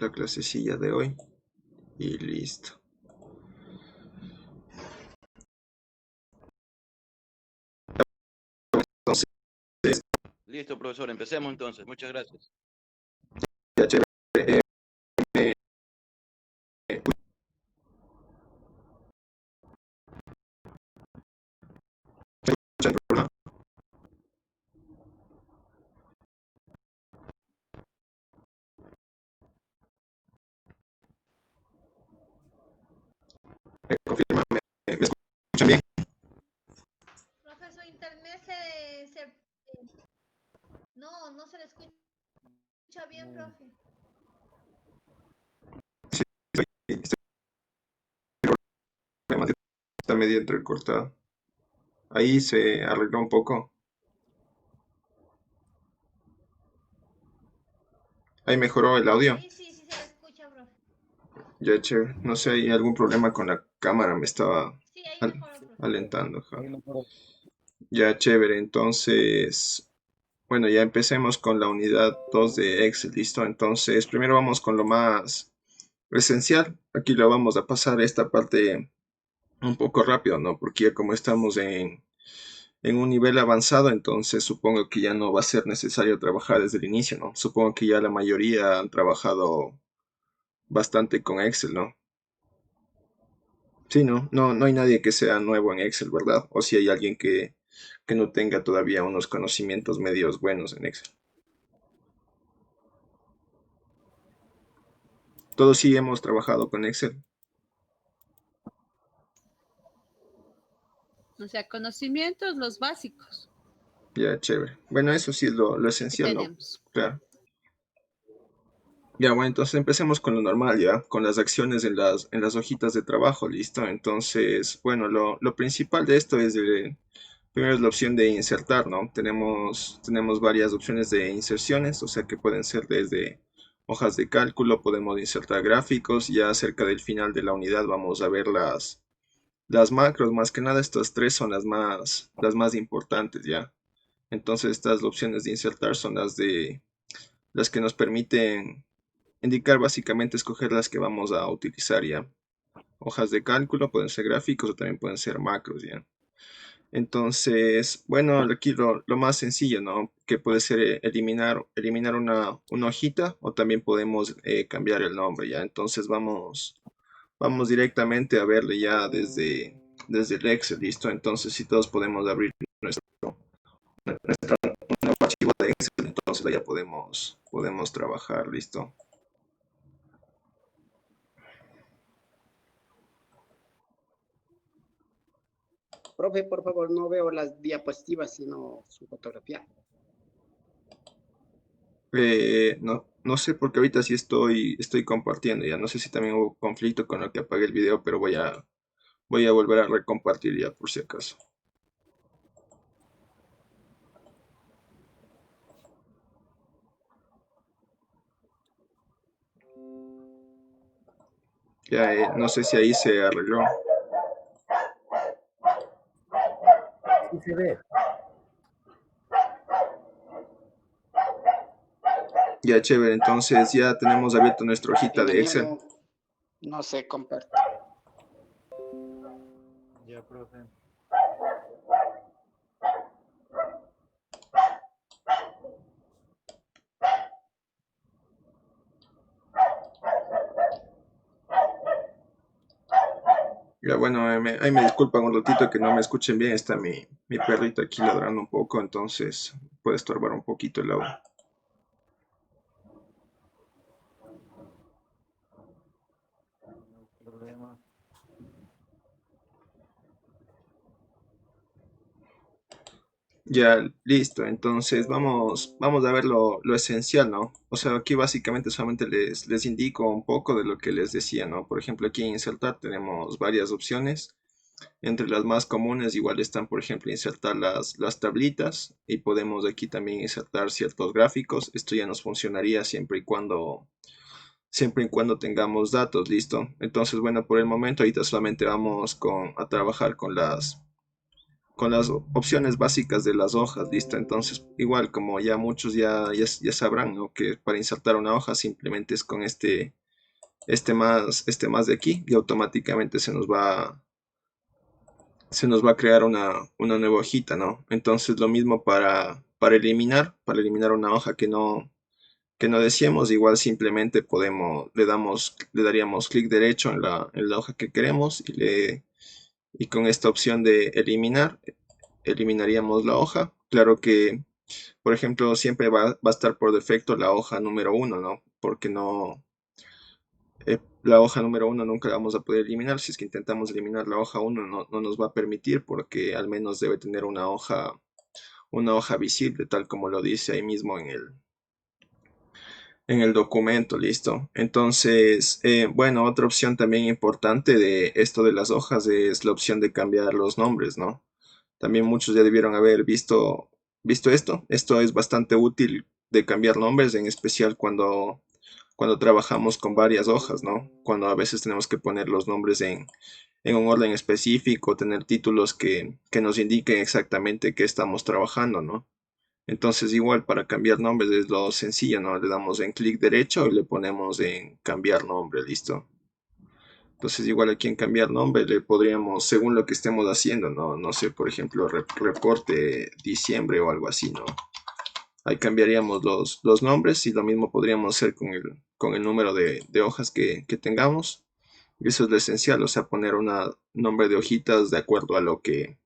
la clasecilla de hoy y listo. Entonces, Listo, profesor, empecemos entonces. Muchas gracias. ya chévere. Eh, escuchan el programa. Confirma, ¿me escuchan bien? Profe, su internet no se le escucha bien, profe. Sí, está medio entrecortado. Ahí se arregló un poco. Ahí mejoró el audio. Sí se le escucha, profe. Ya chévere. No sé, hay algún problema con la cámara, me estaba Sí, ahí mejoró, profe. alentando. Ja. Ya chévere, entonces, bueno, ya empecemos con la unidad 2 de Excel, ¿listo? Entonces, primero vamos con lo más esencial. Aquí lo vamos a pasar esta parte un poco rápido, ¿no? Porque ya como estamos en un nivel avanzado, entonces supongo que ya no va a ser necesario trabajar desde el inicio, ¿no? Supongo que ya la mayoría han trabajado bastante con Excel, ¿no? Sí, no hay nadie que sea nuevo en Excel, ¿verdad? O si hay alguien que no tenga todavía unos conocimientos medios buenos en Excel. Todos sí hemos trabajado con Excel. O sea, conocimientos los básicos Ya, chévere. Bueno, eso sí es lo que esencial, ¿no? tenemos. Claro. Ya, bueno, entonces empecemos con lo normal, ya, con las acciones en las hojitas de trabajo, ¿listo? Entonces, bueno, lo principal de esto es, primero es la opción de insertar, ¿no? Tenemos varias opciones de inserciones, o sea que pueden ser desde hojas de cálculo, podemos insertar gráficos, ya cerca del final de la unidad vamos a ver las macros, más que nada estas tres son las más importantes, ¿ya? Entonces estas opciones de insertar son las que nos permiten indicar básicamente escoger las que vamos a utilizar ya. Hojas de cálculo, pueden ser gráficos o también pueden ser macros ya. Entonces, bueno, aquí lo más sencillo, ¿no? Que puede ser eliminar una hojita o también podemos cambiar el nombre ya. Entonces vamos directamente a verle ya desde el Excel, ¿listo? Entonces si todos podemos abrir nuestro nuevo archivo de Excel, entonces ya podemos trabajar, ¿listo? Profe, por favor, no veo las diapositivas, sino su fotografía. No sé porque ahorita sí estoy compartiendo ya. No sé si también hubo conflicto con lo que apagué el video, pero voy a volver a recompartir ya por si acaso. Ya, no sé si ahí se arregló. Sí se ve. Ya, chévere. Entonces ya tenemos abierto nuestra hojita En el de mío Excel. no se comparte. Ya, profe. Ya, bueno, ahí me disculpan un ratito que no me escuchen bien. Está mi perrito aquí ladrando un poco, entonces puede estorbar un poquito el audio. No hay problema. Ya, listo. Entonces vamos a ver lo esencial, ¿no? O sea, aquí básicamente solamente les indico un poco de lo que les decía, ¿no? Por ejemplo, aquí en insertar tenemos varias opciones. Entre las más comunes igual están, por ejemplo, insertar las tablitas y podemos aquí también insertar ciertos gráficos. Esto ya nos funcionaría siempre y cuando tengamos datos, ¿listo? Entonces, bueno, por el momento ahorita solamente vamos a trabajar con con las opciones básicas de las hojas, listo. Entonces, igual como ya muchos ya sabrán, ¿no? Que para insertar una hoja simplemente es con este más de aquí y automáticamente se nos va a crear una nueva hojita, ¿no? Entonces lo mismo para eliminar una hoja que no deseemos, igual simplemente le daríamos clic derecho en la hoja que queremos y con esta opción de eliminar, eliminaríamos la hoja. Claro que, por ejemplo, siempre va a estar por defecto la hoja número 1, ¿no? Porque la hoja número 1 nunca la vamos a poder eliminar. Si es que intentamos eliminar la hoja 1 no nos va a permitir porque al menos debe tener una hoja visible, tal como lo dice ahí mismo en el documento, listo. Entonces, bueno, otra opción también importante de esto de las hojas es la opción de cambiar los nombres, ¿no? También muchos ya debieron haber visto esto. Esto es bastante útil de cambiar nombres, en especial cuando trabajamos con varias hojas, ¿no? Cuando a veces tenemos que poner los nombres en un orden específico, tener títulos que nos indiquen exactamente qué estamos trabajando, ¿no? Entonces igual para cambiar nombres es lo sencillo, ¿no? Le damos en clic derecho y le ponemos en cambiar nombre, listo. Entonces igual aquí en cambiar nombre le podríamos, según lo que estemos haciendo, ¿no? No sé, por ejemplo, reporte diciembre o algo así, ¿no? Ahí cambiaríamos los nombres y lo mismo podríamos hacer con el número de hojas que tengamos. Y eso es lo esencial, o sea, poner un nombre de hojitas de acuerdo a lo que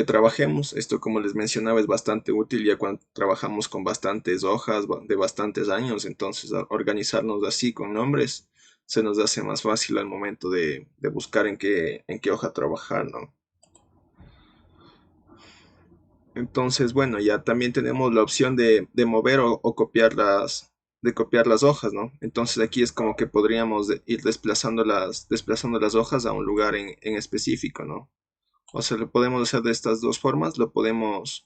trabajemos. Esto, como les mencionaba, es bastante útil ya cuando trabajamos con bastantes hojas de bastantes años. Entonces, organizarnos así con nombres se nos hace más fácil al momento de buscar en qué hoja trabajar, ¿no? Entonces, bueno, ya también tenemos la opción de mover o copiar de copiar las hojas, ¿no? Entonces aquí es como que podríamos ir desplazando las hojas a un lugar en específico, ¿no? O sea, lo podemos hacer de estas dos formas, lo podemos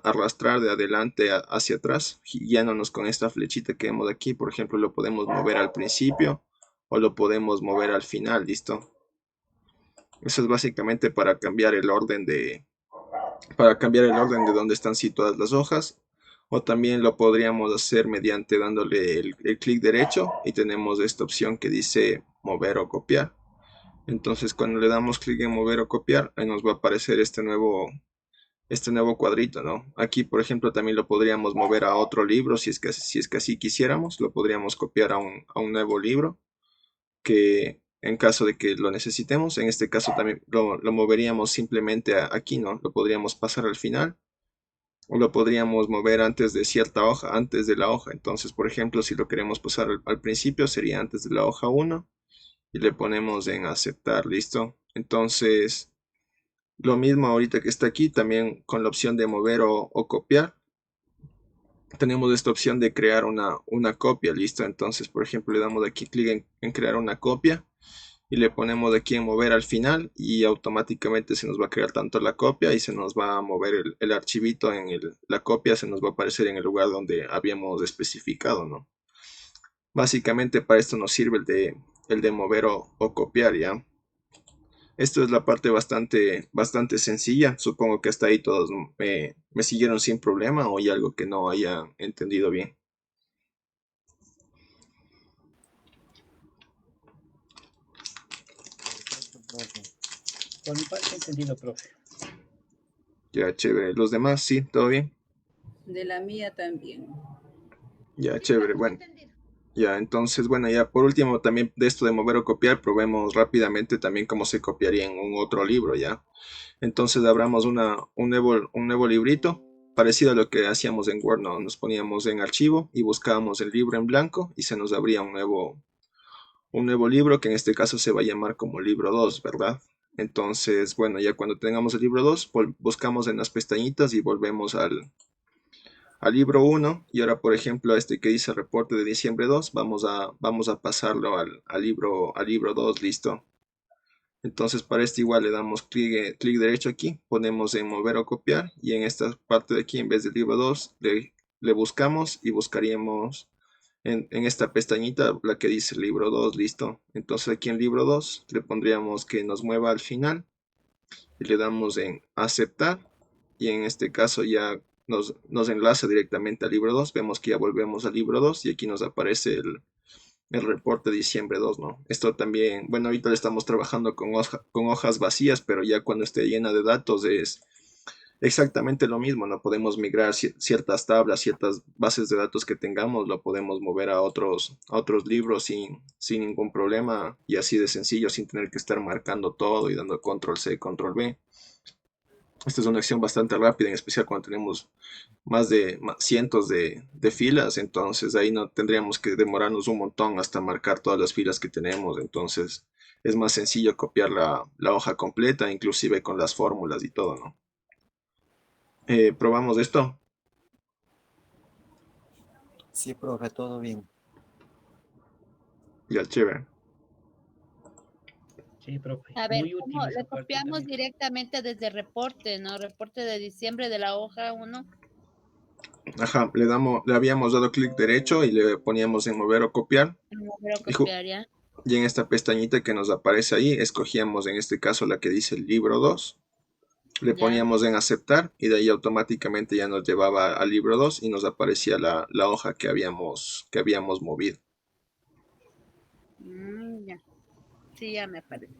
arrastrar de adelante hacia atrás, guiándonos con esta flechita que vemos aquí. Por ejemplo, lo podemos mover al principio o lo podemos mover al final, ¿listo? Eso es básicamente para cambiar el orden de donde están situadas las hojas. O también lo podríamos hacer mediante dándole el clic derecho y tenemos esta opción que dice mover o copiar. Entonces cuando le damos clic en mover o copiar, ahí nos va a aparecer este nuevo cuadrito, ¿no? Aquí, por ejemplo, también lo podríamos mover a otro libro si es que así quisiéramos. Lo podríamos copiar a un nuevo libro que en caso de que lo necesitemos, en este caso también lo moveríamos simplemente aquí, ¿no? Lo podríamos pasar al final o lo podríamos mover antes de cierta hoja, antes de la hoja. Entonces, por ejemplo, si lo queremos pasar al principio, sería antes de la hoja 1 y le ponemos en aceptar, listo. Entonces, lo mismo ahorita que está aquí, también con la opción de mover o copiar. Tenemos esta opción de crear una copia, listo. Entonces, por ejemplo, le damos aquí clic en crear una copia y le ponemos aquí en mover al final y automáticamente se nos va a crear tanto la copia y se nos va a mover el archivito la copia se nos va a aparecer en el lugar donde habíamos especificado, ¿no? Básicamente para esto nos sirve el de mover o copiar, ¿ya? Esto es la parte bastante sencilla. Supongo que hasta ahí todos me siguieron sin problema o hay algo que no haya entendido bien. Perfecto, profe. Por mi parte, entendido, profe. Ya, chévere. Los demás, sí, todo bien. De la mía también. Ya, Sí, chévere. profe, Bueno, entendido. ya, entonces, bueno, ya por último también de esto de mover o copiar, probemos rápidamente también cómo se copiaría en un otro libro, ¿ya? Entonces abramos un nuevo librito, parecido a lo que hacíamos en Word, ¿no? Nos poníamos en archivo y buscábamos el libro en blanco y se nos abría un nuevo libro que en este caso se va a llamar como libro 2, ¿verdad? Entonces, bueno, ya cuando tengamos el libro 2, buscamos en las pestañitas y volvemos al libro 1 y ahora, por ejemplo, a este que dice reporte de diciembre 2, vamos a pasarlo al libro 2, listo. Entonces para este igual le damos clic derecho aquí, ponemos en mover o copiar y en esta parte de aquí en vez del libro 2 le buscamos y buscaríamos en esta pestañita la que dice libro 2, listo. Entonces aquí en libro 2 le pondríamos que nos mueva al final y le damos en aceptar, y en este caso ya nos enlaza directamente al libro 2. Vemos que ya volvemos al libro 2 y aquí nos aparece el reporte de diciembre 2, ¿no? Esto también, bueno, ahorita le estamos trabajando con hojas vacías, pero ya cuando esté llena de datos es exactamente lo mismo, no podemos migrar ciertas tablas, ciertas bases de datos que tengamos, lo podemos mover a otros libros sin ningún problema y así de sencillo, sin tener que estar marcando todo y dando control C, control V. Esta es una acción bastante rápida, en especial cuando tenemos cientos de filas, entonces ahí no tendríamos que demorarnos un montón hasta marcar todas las filas que tenemos, entonces es más sencillo copiar la hoja completa, inclusive con las fórmulas y todo, ¿no? Probamos esto. Sí, profe, todo bien. Ya, chévere. Sí, profe. A ver, Muy útil ¿cómo esa le parte copiamos también. directamente desde reporte, no? Reporte de diciembre de la hoja 1. Ajá, le habíamos dado clic derecho y le poníamos en mover o copiar. Mover o Y, copiar, ¿ya? y en esta pestañita que nos aparece ahí, escogíamos en este caso la que dice libro 2. Le Ya. poníamos en aceptar y de ahí automáticamente ya nos llevaba al libro 2 y nos aparecía la hoja que habíamos movido. Ya. Sí, ya me aparece.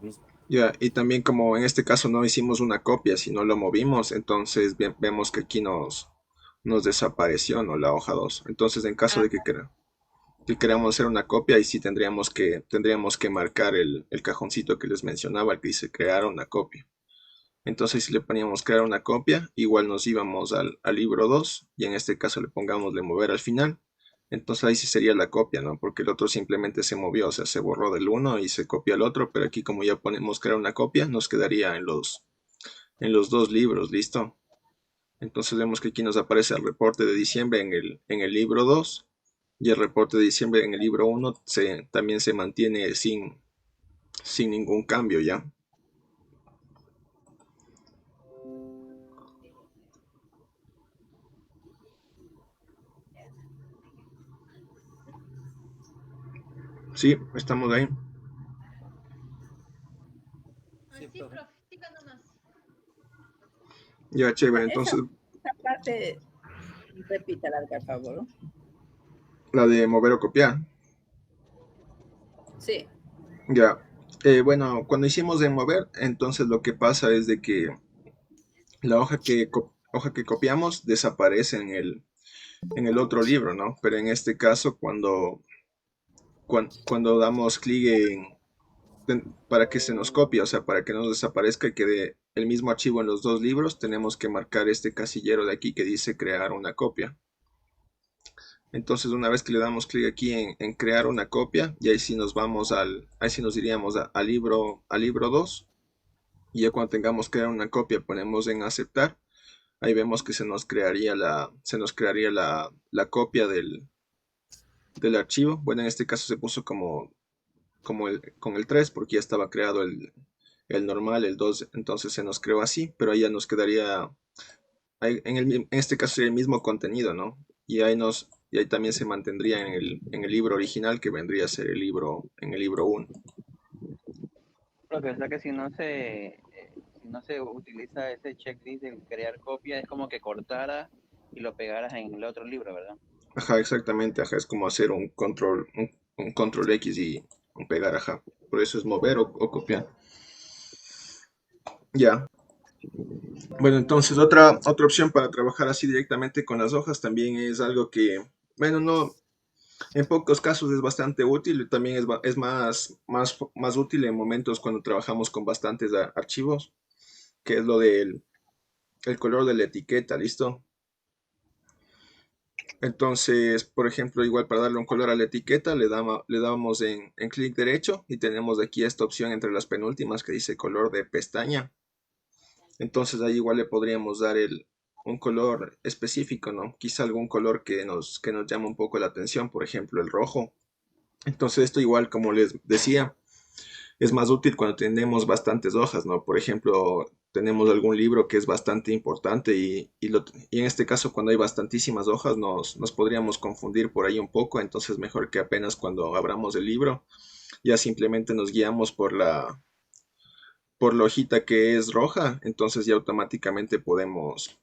¿Listo? Ya, y también como en este caso no hicimos una copia, sino lo movimos, entonces vemos que aquí nos desapareció, ¿no? La hoja 2. Entonces, en caso de que queramos hacer una copia, ahí sí tendríamos que marcar el cajoncito que les mencionaba, el que dice crear una copia. Entonces, si le poníamos crear una copia, igual nos íbamos al libro 2 y en este caso le pongamos de mover al final. Entonces ahí sí sería la copia, ¿no? Porque el otro simplemente se movió, o sea, se borró del uno y se copió al otro, pero aquí como ya ponemos crear una copia, nos quedaría en los dos libros, ¿listo? Entonces vemos que aquí nos aparece el reporte de diciembre en el libro 2 y el reporte de diciembre en el libro 1 también se mantiene sin ningún cambio, ¿ya? Sí, estamos ahí. Sí, Sí, profe. profe, siga nomás. Ya, chévere. Entonces, Esa parte, repítala, por favor. la de mover o copiar. Sí. Ya. Bueno, cuando hicimos de mover, entonces lo que pasa es de que la hoja que copiamos desaparece en el otro libro, ¿no? Pero en este caso, cuando damos clic para que se nos copie, o sea, para que no nos desaparezca y quede el mismo archivo en los dos libros, tenemos que marcar este casillero de aquí que dice crear una copia. Entonces, una vez que le damos clic aquí en crear una copia, y ahí sí nos vamos ahí sí nos iríamos al libro 2, y ya cuando tengamos crear una copia ponemos en aceptar, ahí vemos que se nos crearía la copia del archivo. Bueno, en este caso se puso con el 3 porque ya estaba creado el normal, el 2, entonces se nos creó así, pero ahí ya nos quedaría, en este caso sería el mismo contenido, ¿no? Y ahí también se mantendría en el libro original que vendría a ser en el libro 1. Profe, o sea que si no se utiliza ese checklist de crear copia, es como que cortara y lo pegaras en el otro libro, ¿verdad? Ajá, exactamente, ajá, es como hacer un control X y un pegar, ajá. Por eso es mover o copiar. Ya. Bueno, entonces otra opción para trabajar así directamente con las hojas también es algo que, bueno, no, en pocos casos es bastante útil, también es más útil en momentos cuando trabajamos con bastantes archivos, que es lo del el color de la etiqueta, ¿listo? Entonces, por ejemplo, igual para darle un color a la etiqueta, le damos en clic derecho y tenemos aquí esta opción entre las penúltimas que dice color de pestaña. Entonces ahí igual le podríamos dar un color específico, ¿no? Quizá algún color que nos llama un poco la atención, por ejemplo, el rojo. Entonces esto igual, como les decía, es más útil cuando tenemos bastantes hojas, ¿no? Por ejemplo, tenemos algún libro que es bastante importante y en este caso cuando hay bastantísimas hojas nos podríamos confundir por ahí un poco, entonces mejor que apenas cuando abramos el libro ya simplemente nos guiamos por la hojita que es roja, entonces ya automáticamente podemos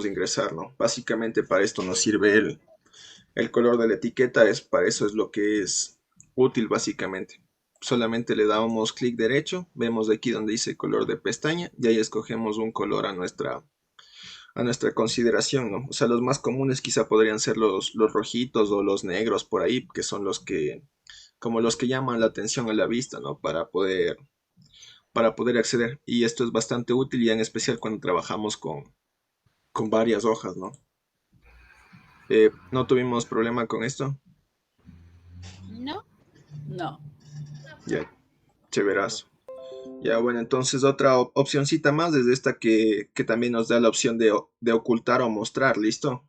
ingresar, ¿no? Básicamente para esto nos sirve el color de la etiqueta, para eso es lo que es útil básicamente. Solamente le damos clic derecho, vemos de aquí donde dice color de pestaña y ahí escogemos un color a nuestra consideración, ¿no? O sea, los más comunes quizá podrían ser los rojitos o los negros por ahí, que son como los que llaman la atención a la vista, ¿no? Para poder acceder. Y esto es bastante útil y en especial cuando trabajamos con varias hojas, ¿no? ¿No tuvimos problema con esto? ¿No? No. Ya, chéverazo. Ya, bueno, entonces otra opcioncita más desde esta que también nos da la opción de ocultar o mostrar, ¿listo?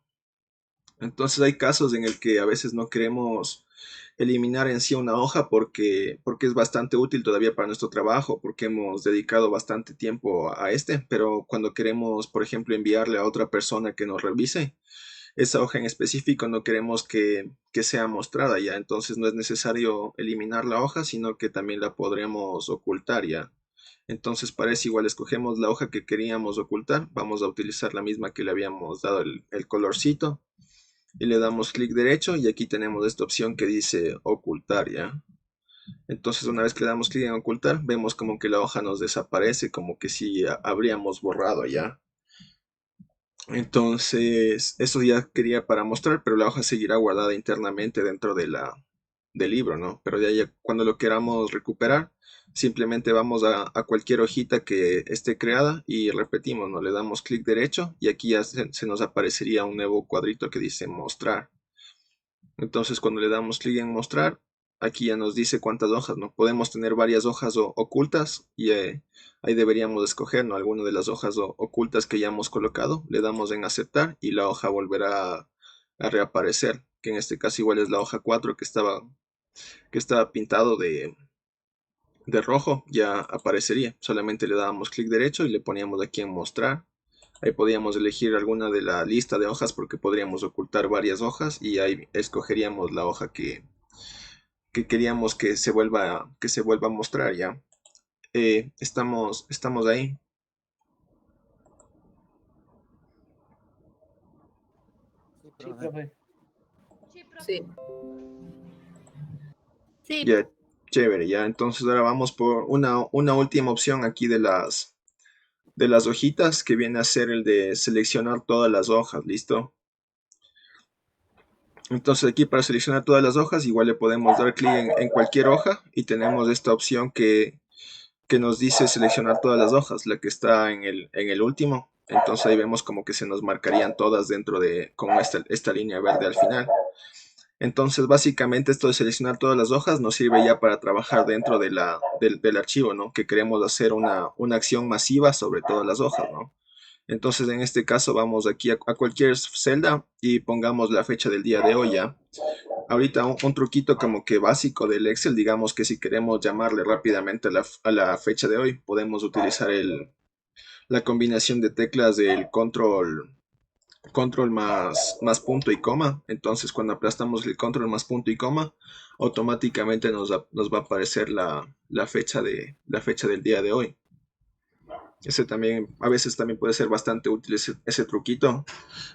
Entonces hay casos en el que a veces no queremos eliminar en sí una hoja porque es bastante útil todavía para nuestro trabajo, porque hemos dedicado bastante tiempo a este, pero cuando queremos, por ejemplo, enviarle a otra persona que nos revise, esa hoja en específico no queremos que sea mostrada ya, entonces no es necesario eliminar la hoja, sino que también la podremos ocultar ya. Entonces para eso igual escogemos la hoja que queríamos ocultar, vamos a utilizar la misma que le habíamos dado el colorcito y le damos clic derecho y aquí tenemos esta opción que dice ocultar ya. Entonces una vez que le damos clic en ocultar, vemos como que la hoja nos desaparece, como que si habríamos borrado ya. Entonces, eso ya quería para mostrar, pero la hoja seguirá guardada internamente dentro del libro, ¿no? Pero de ahí cuando lo queramos recuperar, simplemente vamos a cualquier hojita que esté creada y repetimos, ¿no? Le damos clic derecho y aquí ya se nos aparecería un nuevo cuadrito que dice mostrar. Entonces, cuando le damos clic en mostrar, aquí ya nos dice cuántas hojas, ¿no? Podemos tener varias hojas ocultas y ahí deberíamos escoger, ¿no? Alguna de las hojas ocultas que ya hemos colocado. Le damos en aceptar y la hoja volverá a reaparecer, que en este caso igual es la hoja 4 que estaba pintado de rojo, ya aparecería. Solamente le dábamos clic derecho y le poníamos aquí en mostrar. Ahí podíamos elegir alguna de la lista de hojas porque podríamos ocultar varias hojas y ahí escogeríamos la hoja que queríamos que se vuelva a mostrar ya. Estamos ahí. Sí, Sí, profe. profe. Sí, profe. Sí. Sí. Ya, chévere, ya. Entonces ahora vamos por una última opción aquí de las hojitas, que viene a ser el de seleccionar todas las hojas, ¿listo? Entonces aquí para seleccionar todas las hojas, igual le podemos dar clic en cualquier hoja y tenemos esta opción que nos dice seleccionar todas las hojas, la que está en el último. Entonces ahí vemos como que se nos marcarían todas con esta línea verde al final. Entonces básicamente esto de seleccionar todas las hojas nos sirve ya para trabajar dentro del archivo, ¿no? Que queremos hacer una acción masiva sobre todas las hojas, ¿no? Entonces en este caso vamos aquí a cualquier celda y pongamos la fecha del día de hoy ya. Ahorita un truquito como que básico del Excel, digamos que si queremos llamarle rápidamente a la fecha de hoy, podemos utilizar la combinación de teclas del control más punto y coma. Entonces cuando aplastamos el control más punto y coma, automáticamente nos va a aparecer la fecha del día de hoy. Ese también, a veces también puede ser bastante útil ese truquito,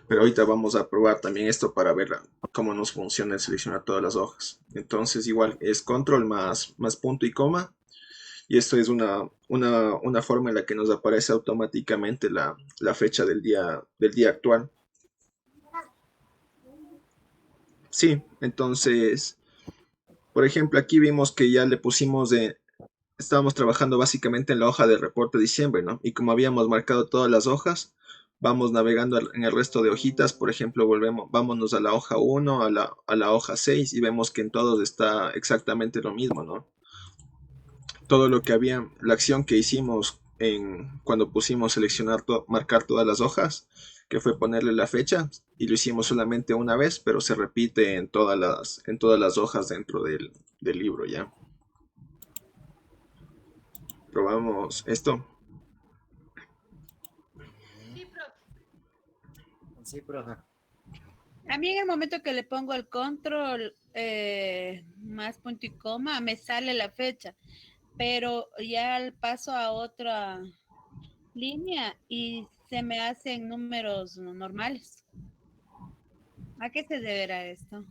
pero ahorita vamos a probar también esto para ver cómo nos funciona el seleccionar todas las hojas. Entonces igual es control más punto y coma, y esto es una forma en la que nos aparece automáticamente la fecha del día actual. Sí, entonces, por ejemplo, aquí vimos que ya le pusimos estábamos trabajando básicamente en la hoja del reporte de diciembre, ¿no? Y como habíamos marcado todas las hojas, vamos navegando en el resto de hojitas. Por ejemplo, vámonos a la hoja 1, a la hoja 6 y vemos que en todos está exactamente lo mismo, ¿no? Todo lo que había, la acción que hicimos cuando pusimos seleccionar, marcar todas las hojas, que fue ponerle la fecha, y lo hicimos solamente una vez, pero se repite en todas las hojas dentro del libro, ¿ya? Probamos esto. Sí, profe. Sí, profe. A mí en el momento que le pongo el control más punto y coma, me sale la fecha. pero ya al paso a otra línea y se me hacen números normales. ¿A qué se deberá esto?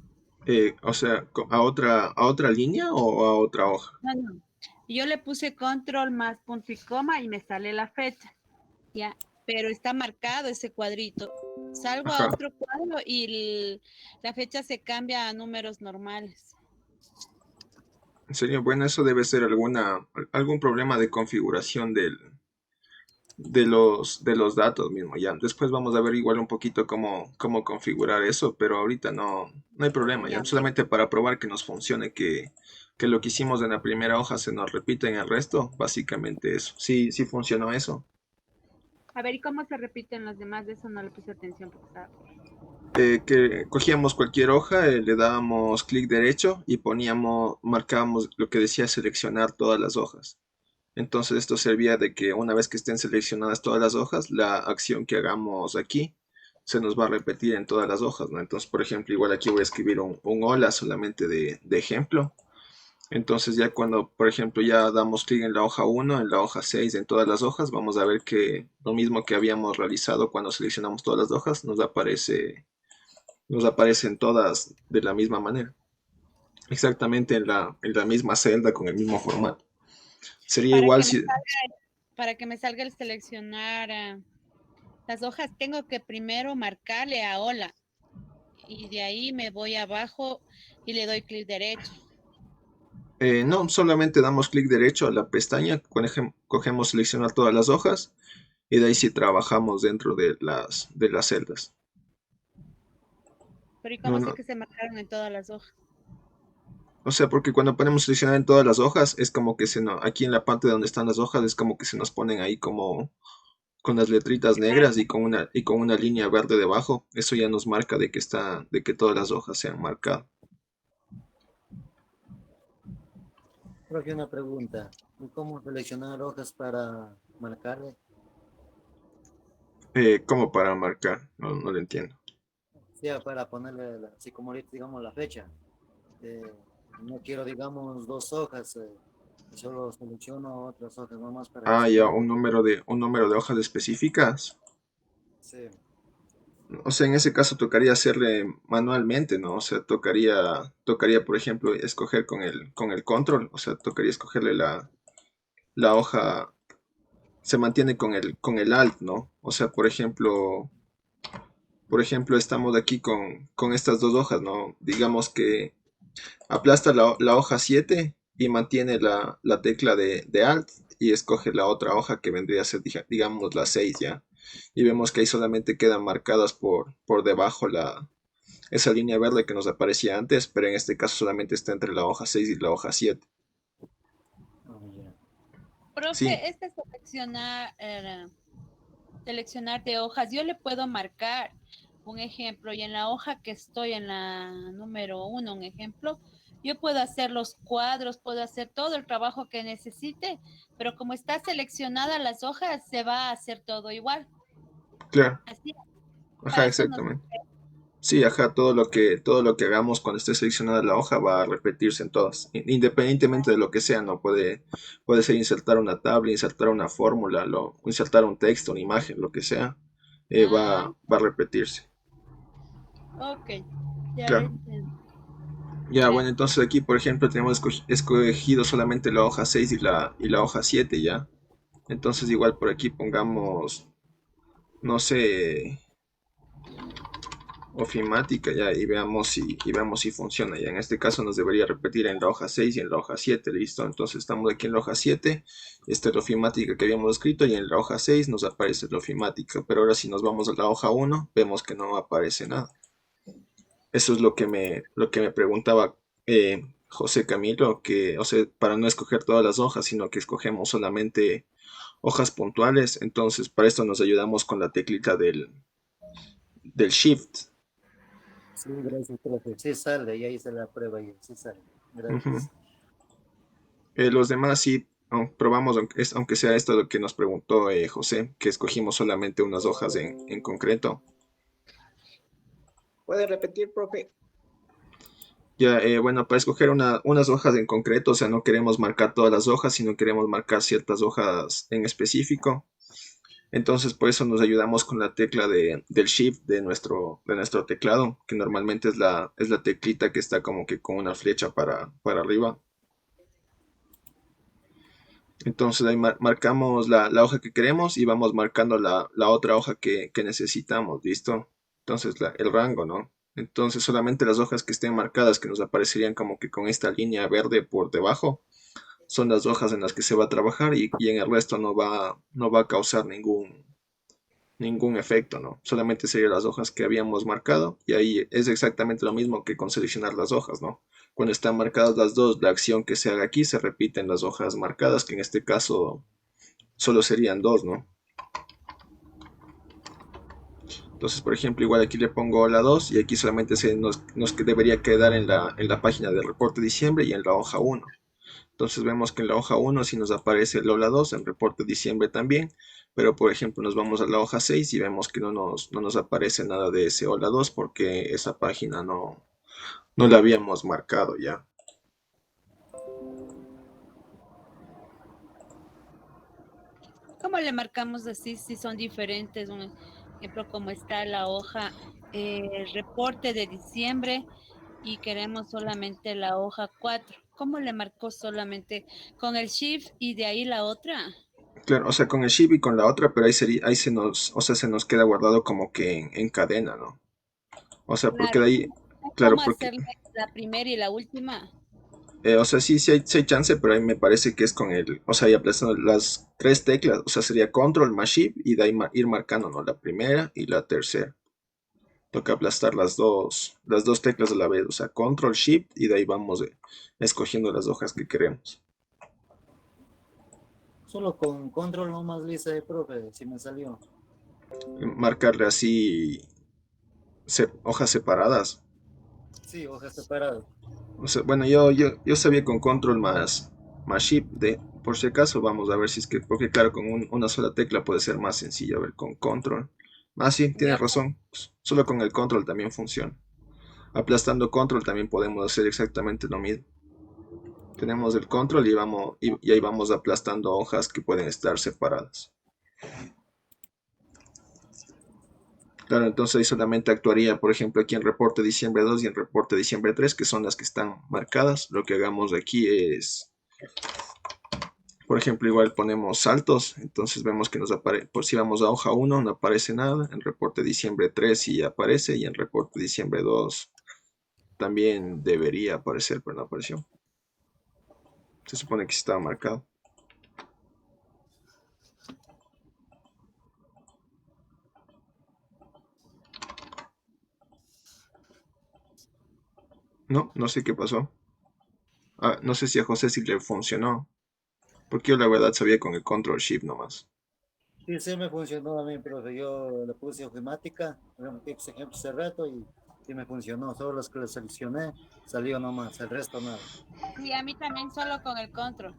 O sea, a otra línea o a otra hoja? No, no. Yo le puse control más punto y coma y me sale la fecha, ya, pero está marcado ese cuadrito. Salgo a Ajá. otro cuadro y la fecha se cambia a números normales. En serio, bueno, eso debe ser algún problema de configuración de los datos mismo, ya. Después vamos a ver igual un poquito cómo configurar eso, pero ahorita no hay problema, ya. Ya. Solamente para probar que nos funcione, que lo que hicimos en la primera hoja se nos repita en el resto, básicamente eso. Sí, sí funcionó eso. A ver, ¿y cómo se repiten los demás? De eso no le puse atención porque estaba... Que cogíamos cualquier hoja, le dábamos clic derecho y marcábamos lo que decía seleccionar todas las hojas. Entonces esto servía de que una vez que estén seleccionadas todas las hojas, la acción que hagamos aquí se nos va a repetir en todas las hojas, ¿no? Entonces, por ejemplo, igual aquí voy a escribir un hola solamente de ejemplo. Entonces ya cuando, por ejemplo, ya damos clic en la hoja 1, en la hoja 6, en todas las hojas, vamos a ver que lo mismo que habíamos realizado cuando seleccionamos todas las hojas, nos aparecen todas de la misma manera. Exactamente en la misma celda con el mismo formato. Sería Para igual que me si... salga, para que me salga el seleccionar las hojas, tengo que primero marcarle a hola y de ahí me voy abajo y le doy clic derecho. No, solamente damos clic derecho a la pestaña, cogemos seleccionar todas las hojas y de ahí sí trabajamos dentro de las celdas. Pero ¿y No, cómo sé no. que se marcaron en todas las hojas? O sea, porque cuando ponemos seleccionar en todas las hojas, es como que aquí en la parte donde están las hojas, es como que se nos ponen ahí como con las letritas negras y con una línea verde debajo. Eso ya nos marca de que todas las hojas se han marcado. Profe, una pregunta. ¿Cómo seleccionar hojas para marcarle? ¿Cómo para marcar? No lo entiendo. Sea para ponerle, así como ahorita, digamos, la fecha. Eh, no quiero, digamos, dos hojas. Solo selecciono otras hojas nomás para que Ah, se ya, marque. un número de hojas específicas. Sí. O sea, en ese caso tocaría hacerle manualmente, ¿no? O sea, tocaría, por ejemplo, escoger con el control. O sea, tocaría escogerle la hoja, se mantiene con el alt, ¿no? O sea, por ejemplo, estamos aquí con estas dos hojas, ¿no? Digamos que aplasta la hoja 7 y mantiene la tecla de Alt y escoge la otra hoja que vendría a ser, digamos, la 6 ya. Y vemos que ahí solamente quedan marcadas por debajo esa línea verde que nos aparecía antes, pero en este caso solamente está entre la hoja 6 y la hoja 7. Ah, ya. Sí, Profe, seleccionar de hojas, yo le puedo marcar un ejemplo y en la hoja que estoy en la número 1, un ejemplo, yo puedo hacer los cuadros, puedo hacer todo el trabajo que necesite, pero como está seleccionada las hojas, se va a hacer todo igual. claro. Así, Ajá, para eso nos... exactamente. Sí, ajá, todo lo que hagamos cuando esté seleccionada la hoja va a repetirse en todas, independientemente de lo que sea, ¿no? Puede ser insertar una tabla, insertar una fórmula, insertar un texto, una imagen, lo que sea, Ah, va a repetirse. ok, ya Claro. entiendo. Ya, bueno, Gracias. entonces aquí, por ejemplo, tenemos escogido solamente la hoja 6 y la hoja 7 ya. Entonces igual por aquí pongamos, no sé, ofimática ya y veamos si funciona ya. En este caso nos debería repetir en la hoja 6 y en la hoja 7, listo. Entonces estamos aquí en la hoja 7, esta es la ofimática que habíamos escrito y en la hoja 6 nos aparece la ofimática, pero ahora si nos vamos a la hoja 1 vemos que no aparece nada. Eso es lo que me preguntaba José Camilo, que, o sea, para no escoger todas las hojas, sino que escogemos solamente hojas puntuales. Entonces, para esto nos ayudamos con la teclita del Shift. Sí, gracias, profe. Sí sale, y ahí se la prueba y sí sale. Ujú. Gracias. Los demás sí probamos, aunque sea esto lo que nos preguntó José, que escogimos solamente unas hojas en concreto. ¿Puede repetir, profe? Ya, bueno, para escoger unas hojas en concreto, o sea, no queremos marcar todas las hojas, sino queremos marcar ciertas hojas en específico. Entonces, por eso nos ayudamos con la tecla del Shift de nuestro teclado, que normalmente es la teclita que está como que con una flecha para arriba. Entonces ahí marcamos la hoja que queremos y vamos marcando la otra hoja que necesitamos, ¿listo? Entonces el rango, ¿no? Entonces solamente las hojas que estén marcadas, que nos aparecerían como que con esta línea verde por debajo, son las hojas en las que se va a trabajar y en el resto no va a causar ningún efecto, ¿no? Solamente serían las hojas que habíamos marcado y ahí es exactamente lo mismo que con seleccionar las hojas, ¿no? Cuando están marcadas las dos, la acción que se haga aquí se repite en las hojas marcadas, que en este caso solo serían dos, ¿no? Entonces, por ejemplo, igual aquí le pongo la 2 y aquí solamente nos debería quedar en la página del reporte de diciembre y en la hoja 1. Entonces vemos que en la hoja 1 sí nos aparece el hola 2, en reporte de diciembre también, pero por ejemplo nos vamos a la hoja 6 y vemos que no nos aparece nada de ese hola 2 porque esa página no la habíamos marcado ya. ¿Cómo le marcamos así si son diferentes? Un ejemplo, como está la hoja reporte de diciembre y queremos solamente la hoja 4. ¿Cómo le marcó solamente con el shift y de ahí la otra? Claro, o sea, con el shift y con la otra, pero ahí se nos queda guardado como que en cadena, ¿no? O sea, porque Claro. de ahí, claro, ¿Cómo porque hacerle la primera y la última? O sea, sí hay chance, pero ahí me parece que es o sea, y aplastando las tres teclas, o sea, sería control más shift y de ahí ir marcando, ¿no? La primera y la tercera. Toca aplastar las dos teclas a la vez, o sea, control shift y de ahí vamos escogiendo las hojas que queremos. Solo con control nomás le hice, profe, si me salió. Marcarle así hojas separadas. Sí, hojas separadas. O sea, bueno, yo sabía con control más shift, por si acaso, vamos a ver si es que, porque claro, con una sola tecla puede ser más sencillo, a ver, con control. Ah, sí, tienes Yo, razón, solo con el control también funciona. Aplastando control también podemos hacer exactamente lo mismo. Tenemos el control y ahí vamos aplastando hojas que pueden estar separadas. Claro, entonces ahí solamente actuaría, por ejemplo, aquí en reporte diciembre 2 y en reporte diciembre 3, que son las que están marcadas. Lo que hagamos aquí es, por ejemplo, igual ponemos saltos, entonces vemos que nos aparece, por si vamos a hoja 1 no aparece nada, en reporte diciembre 3 sí aparece y en reporte diciembre 2 también debería aparecer, pero no apareció. Se supone que sí estaba marcado. No sé qué pasó. No sé si a José sí le funcionó, porque yo la verdad sabía con el control shift nomás. Sí, sí me funcionó a mí, profe. Yo le puse ofimática, repetí ese ejemplo hace rato y sí me funcionó. Solo los que le seleccioné salió nomás, el resto nada. y a mí también solo con el control.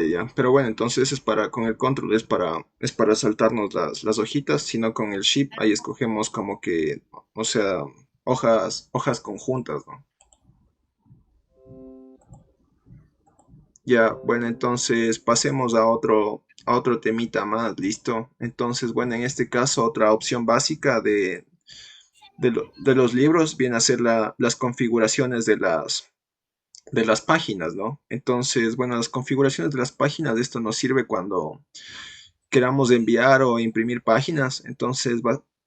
Ya. Pero bueno, entonces con el control es para saltarnos las hojitas, sino con el shift ahí escogemos como que, o sea, hojas conjuntas, ¿no? Ya, bueno, entonces pasemos a otro temita más, ¿listo? Entonces, bueno, en este caso, otra opción básica de los libros viene a ser las configuraciones de las páginas, ¿no? Entonces, bueno, las configuraciones de las páginas, esto nos sirve cuando queramos enviar o imprimir páginas, entonces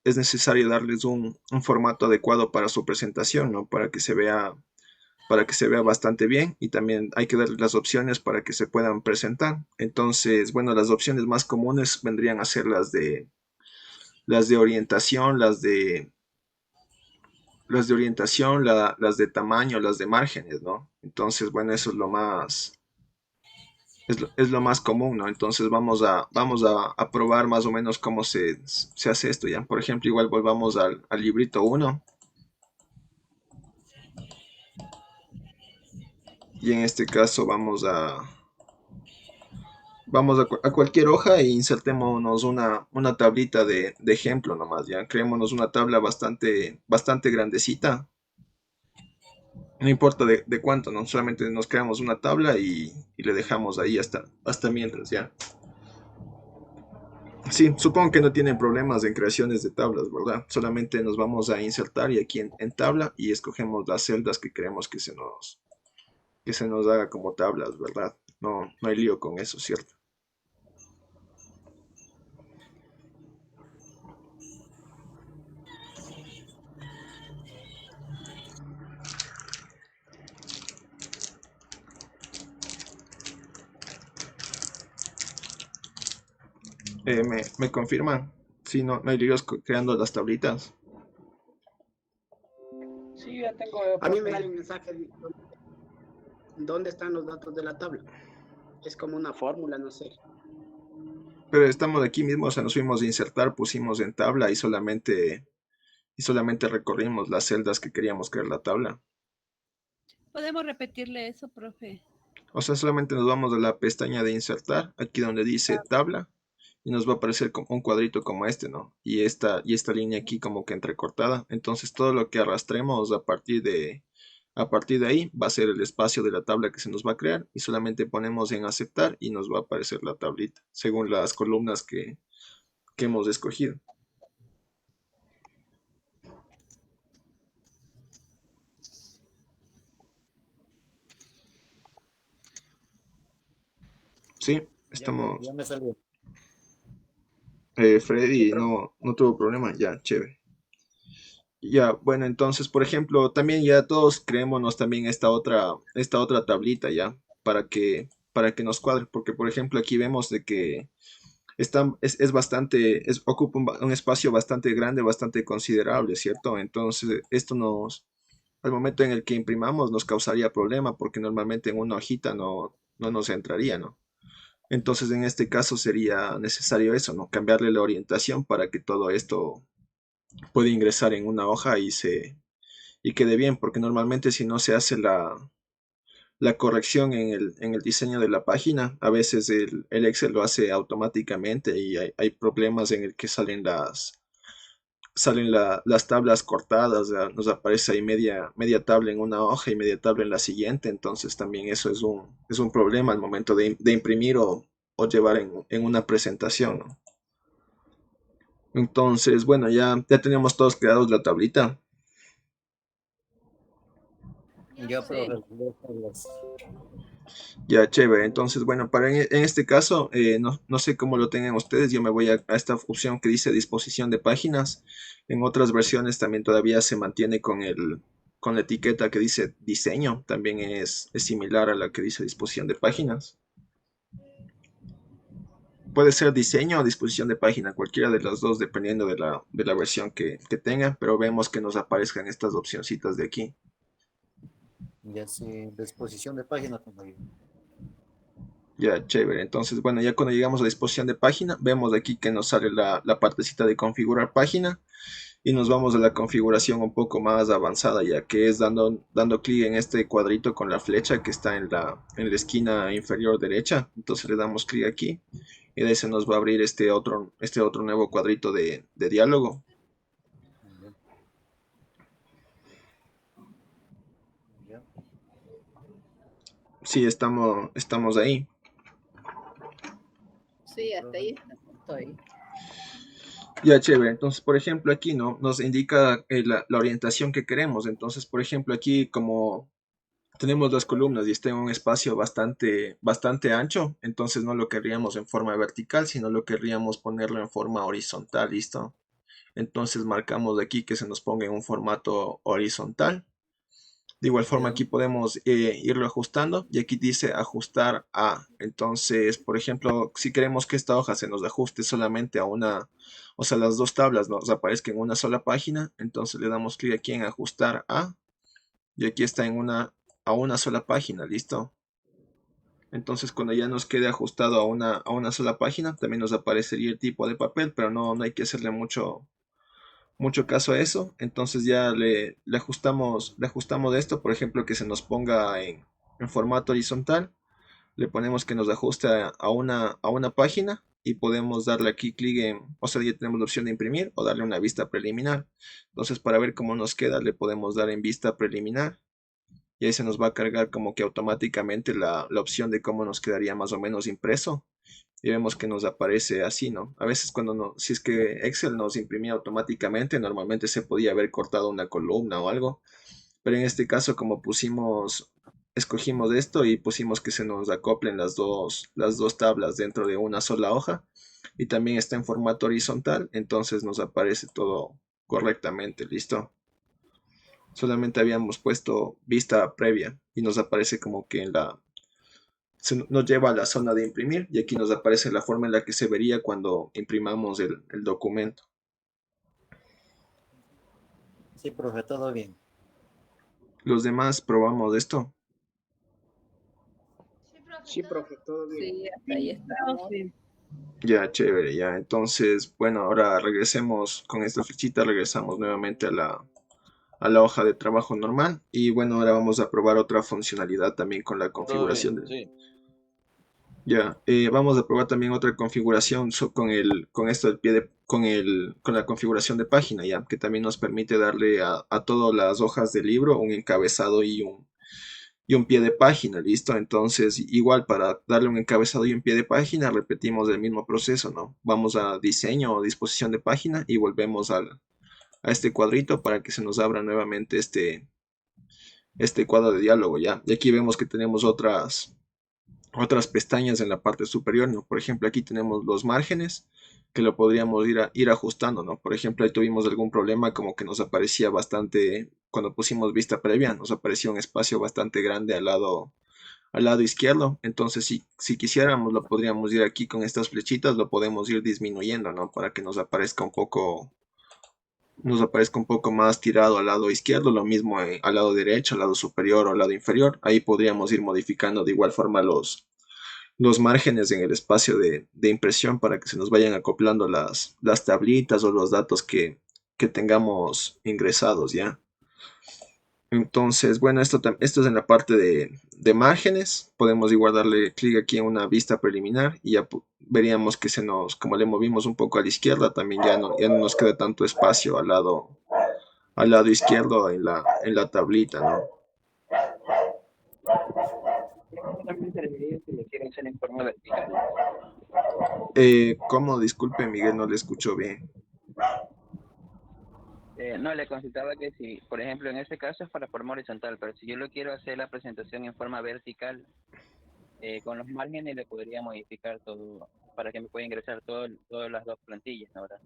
es necesario darles un formato adecuado para su presentación, ¿no? Para que se vea bastante bien y también hay que darle las opciones para que se puedan presentar. Entonces, bueno, las opciones más comunes vendrían a ser las de orientación, las de tamaño, las de márgenes, ¿no? Entonces, bueno, eso es lo más común, ¿no? Entonces vamos a probar más o menos cómo se hace esto, ¿ya? Por ejemplo, igual volvamos al librito 1 y en este caso vamos a cualquier hoja e insertémonos una tablita de ejemplo nomás, ¿ya? Creémonos una tabla bastante, bastante grandecita. No importa de cuánto, ¿no? Solamente nos creamos una tabla y le dejamos ahí hasta mientras, ya. Sí, supongo que no tienen problemas en creaciones de tablas, ¿verdad? Solamente nos vamos a insertar y aquí en tabla y escogemos las celdas que queremos que se nos haga como tablas, ¿verdad? No, no hay lío con eso, ¿cierto? ¿Me confirman? Sí, no, no hay líos creando las tablitas. Sí, ya tengo, A mí me profe. sale un mensaje de dónde están los datos de la tabla. Es como una fórmula, no sé. Pero estamos aquí mismo, o sea, nos fuimos a insertar, pusimos en tabla y solamente recorrimos las celdas que queríamos crear la tabla. ¿Podemos repetirle eso, profe? O sea, solamente nos vamos a la pestaña de insertar, aquí donde dice tabla, y nos va a aparecer como un cuadrito como este, ¿no? Y esta línea aquí como que entrecortada. Entonces todo lo que arrastremos a partir de ahí va a ser el espacio de la tabla que se nos va a crear y solamente ponemos en aceptar y nos va a aparecer la tablita, según las columnas que hemos escogido. Sí, Ya, profe, estamos. ya me salió. Sí, Freddy profe. no tuvo problema, ya, chévere. Ya, bueno, entonces, por ejemplo, también ya todos creémonos también esta otra tablita ya, para que nos cuadre, porque por ejemplo aquí vemos de que es bastante, ocupa un espacio bastante grande, bastante considerable, ¿cierto? Entonces, al momento en el que imprimamos, nos causaría problema, porque normalmente en una hojita no nos entraría, ¿no? Entonces, en este caso sería necesario eso, ¿no? Cambiarle la orientación para que todo esto pueda ingresar en una hoja y quede bien, porque normalmente si no se hace la corrección en el diseño de la página, a veces el Excel lo hace automáticamente y hay problemas en el que salen las tablas cortadas, ya nos aparece ahí media tabla en una hoja y media tabla en la siguiente, entonces también eso es un problema al momento de imprimir o llevar en una presentación, ¿no? Entonces, bueno, ya teníamos todos creados la tablita. Ya, Ya, profe. profe, ya están Ya, chévere. Entonces, bueno, en este caso, no sé cómo lo tengan ustedes. Yo me voy a esta opción que dice disposición de páginas. En otras versiones también todavía se mantiene con la etiqueta que dice diseño. También es similar a la que dice disposición de páginas. Puede ser diseño o disposición de página, cualquiera de las dos, dependiendo de la versión que tengan, pero vemos que nos aparezcan estas opcioncitas de aquí. ya sí, disposición de página tengo yo. Ya, chévere. Entonces, bueno, ya cuando llegamos a disposición de página, vemos aquí que nos sale la partecita de configurar página y nos vamos a la configuración un poco más avanzada, ya que es dando clic en este cuadrito con la flecha que está en la esquina inferior derecha. Entonces le damos clic aquí y de ahí se nos va a abrir este otro nuevo cuadrito de diálogo. Ya, ya. Sí, estamos ahí. Sí, hasta ahí estoy. Ya, chévere. Entonces, por ejemplo, aquí no nos indica la orientación que queremos. Entonces, por ejemplo, aquí como tenemos las columnas y está en un espacio bastante ancho, entonces no lo querríamos en forma vertical, sino lo querríamos ponerlo en forma horizontal, ¿listo? Entonces marcamos aquí que se nos ponga en un formato horizontal. De igual forma Ya, aquí podemos irlo ajustando y aquí dice ajustar a. Entonces, por ejemplo, si queremos que esta hoja se nos ajuste solamente a o sea, las dos tablas nos aparezcan en una sola página, entonces le damos clic aquí en ajustar a y aquí está a una sola página, ¿listo? Entonces cuando ya nos quede ajustado a una sola página, también nos aparecería el tipo de papel, pero no hay que hacerle mucho caso a eso. Entonces ya le ajustamos esto, por ejemplo, que se nos ponga en formato horizontal. Le ponemos que nos ajuste a una página y podemos darle aquí clic o sea, ya tenemos la opción de imprimir o darle una vista preliminar. Entonces para ver cómo nos queda, le podemos dar en vista preliminar y ahí se nos va a cargar como que automáticamente la opción de cómo nos quedaría más o menos impreso y vemos que nos aparece así, ¿no? A veces cuando no, si es que Excel nos imprimía automáticamente, normalmente se podía haber cortado una columna o algo, pero en este caso como escogimos esto y pusimos que se nos acoplen las dos tablas dentro de una sola hoja y también está en formato horizontal, entonces nos aparece todo correctamente, ¿listo? Solamente habíamos puesto vista previa y nos aparece como que nos lleva a la zona de imprimir y aquí nos aparece la forma en la que se vería cuando imprimamos el documento. Sí, profe, todo bien. Los demás probamos esto. Sí, profe, Sí, todo profe, todo bien. Sí, hasta ahí estamos. Ya, chévere, ya. Entonces, bueno, ahora regresemos con esta flechita, regresamos nuevamente a la hoja de trabajo normal y bueno, ahora vamos a probar otra funcionalidad también con la configuración de... Sí. Ya, vamos a probar también otra configuración con esto del pie de, con la configuración de página, ya, que también nos permite darle a todas las hojas del libro un encabezado y un pie de página, ¿listo? Entonces, igual para darle un encabezado y un pie de página, repetimos el mismo proceso, ¿no? Vamos a diseño o disposición de página y volvemos a este cuadrito para que se nos abra nuevamente este cuadro de diálogo, ¿ya? Y aquí vemos que tenemos otras pestañas en la parte superior, ¿no? Por ejemplo, aquí tenemos los márgenes que lo podríamos ir ajustando, ¿no? Por ejemplo, ahí tuvimos algún problema como que nos aparecía bastante, cuando pusimos vista previa, nos aparecía un espacio bastante grande al lado izquierdo. Entonces, si quisiéramos, lo podríamos ir aquí con estas flechitas, lo podemos ir disminuyendo, ¿no? Para que nos aparezca un poco más tirado al lado izquierdo, lo mismo al lado derecho, al lado superior o al lado inferior. Ahí podríamos ir modificando de igual forma los márgenes en el espacio de impresión para que se nos vayan acoplando las tablitas o los datos que tengamos ingresados, ¿ya? Entonces, bueno, esto es en la parte de márgenes. Podemos igual darle clic aquí en una vista preliminar y ya veríamos que como le movimos un poco a la izquierda, también ya no nos queda tanto espacio al lado izquierdo en la tablita, ¿no? También serviría si lo quieren hacer en forma vertical. ¿Cómo? Disculpe, Miguel, no le escucho bien. No, le consultaba que si, por ejemplo, en este caso es para forma horizontal, pero si yo lo quiero hacer la presentación en forma vertical, con los márgenes le podría modificar todo para que me pueda ingresar todas las dos plantillas, ¿no? ¿Verdad?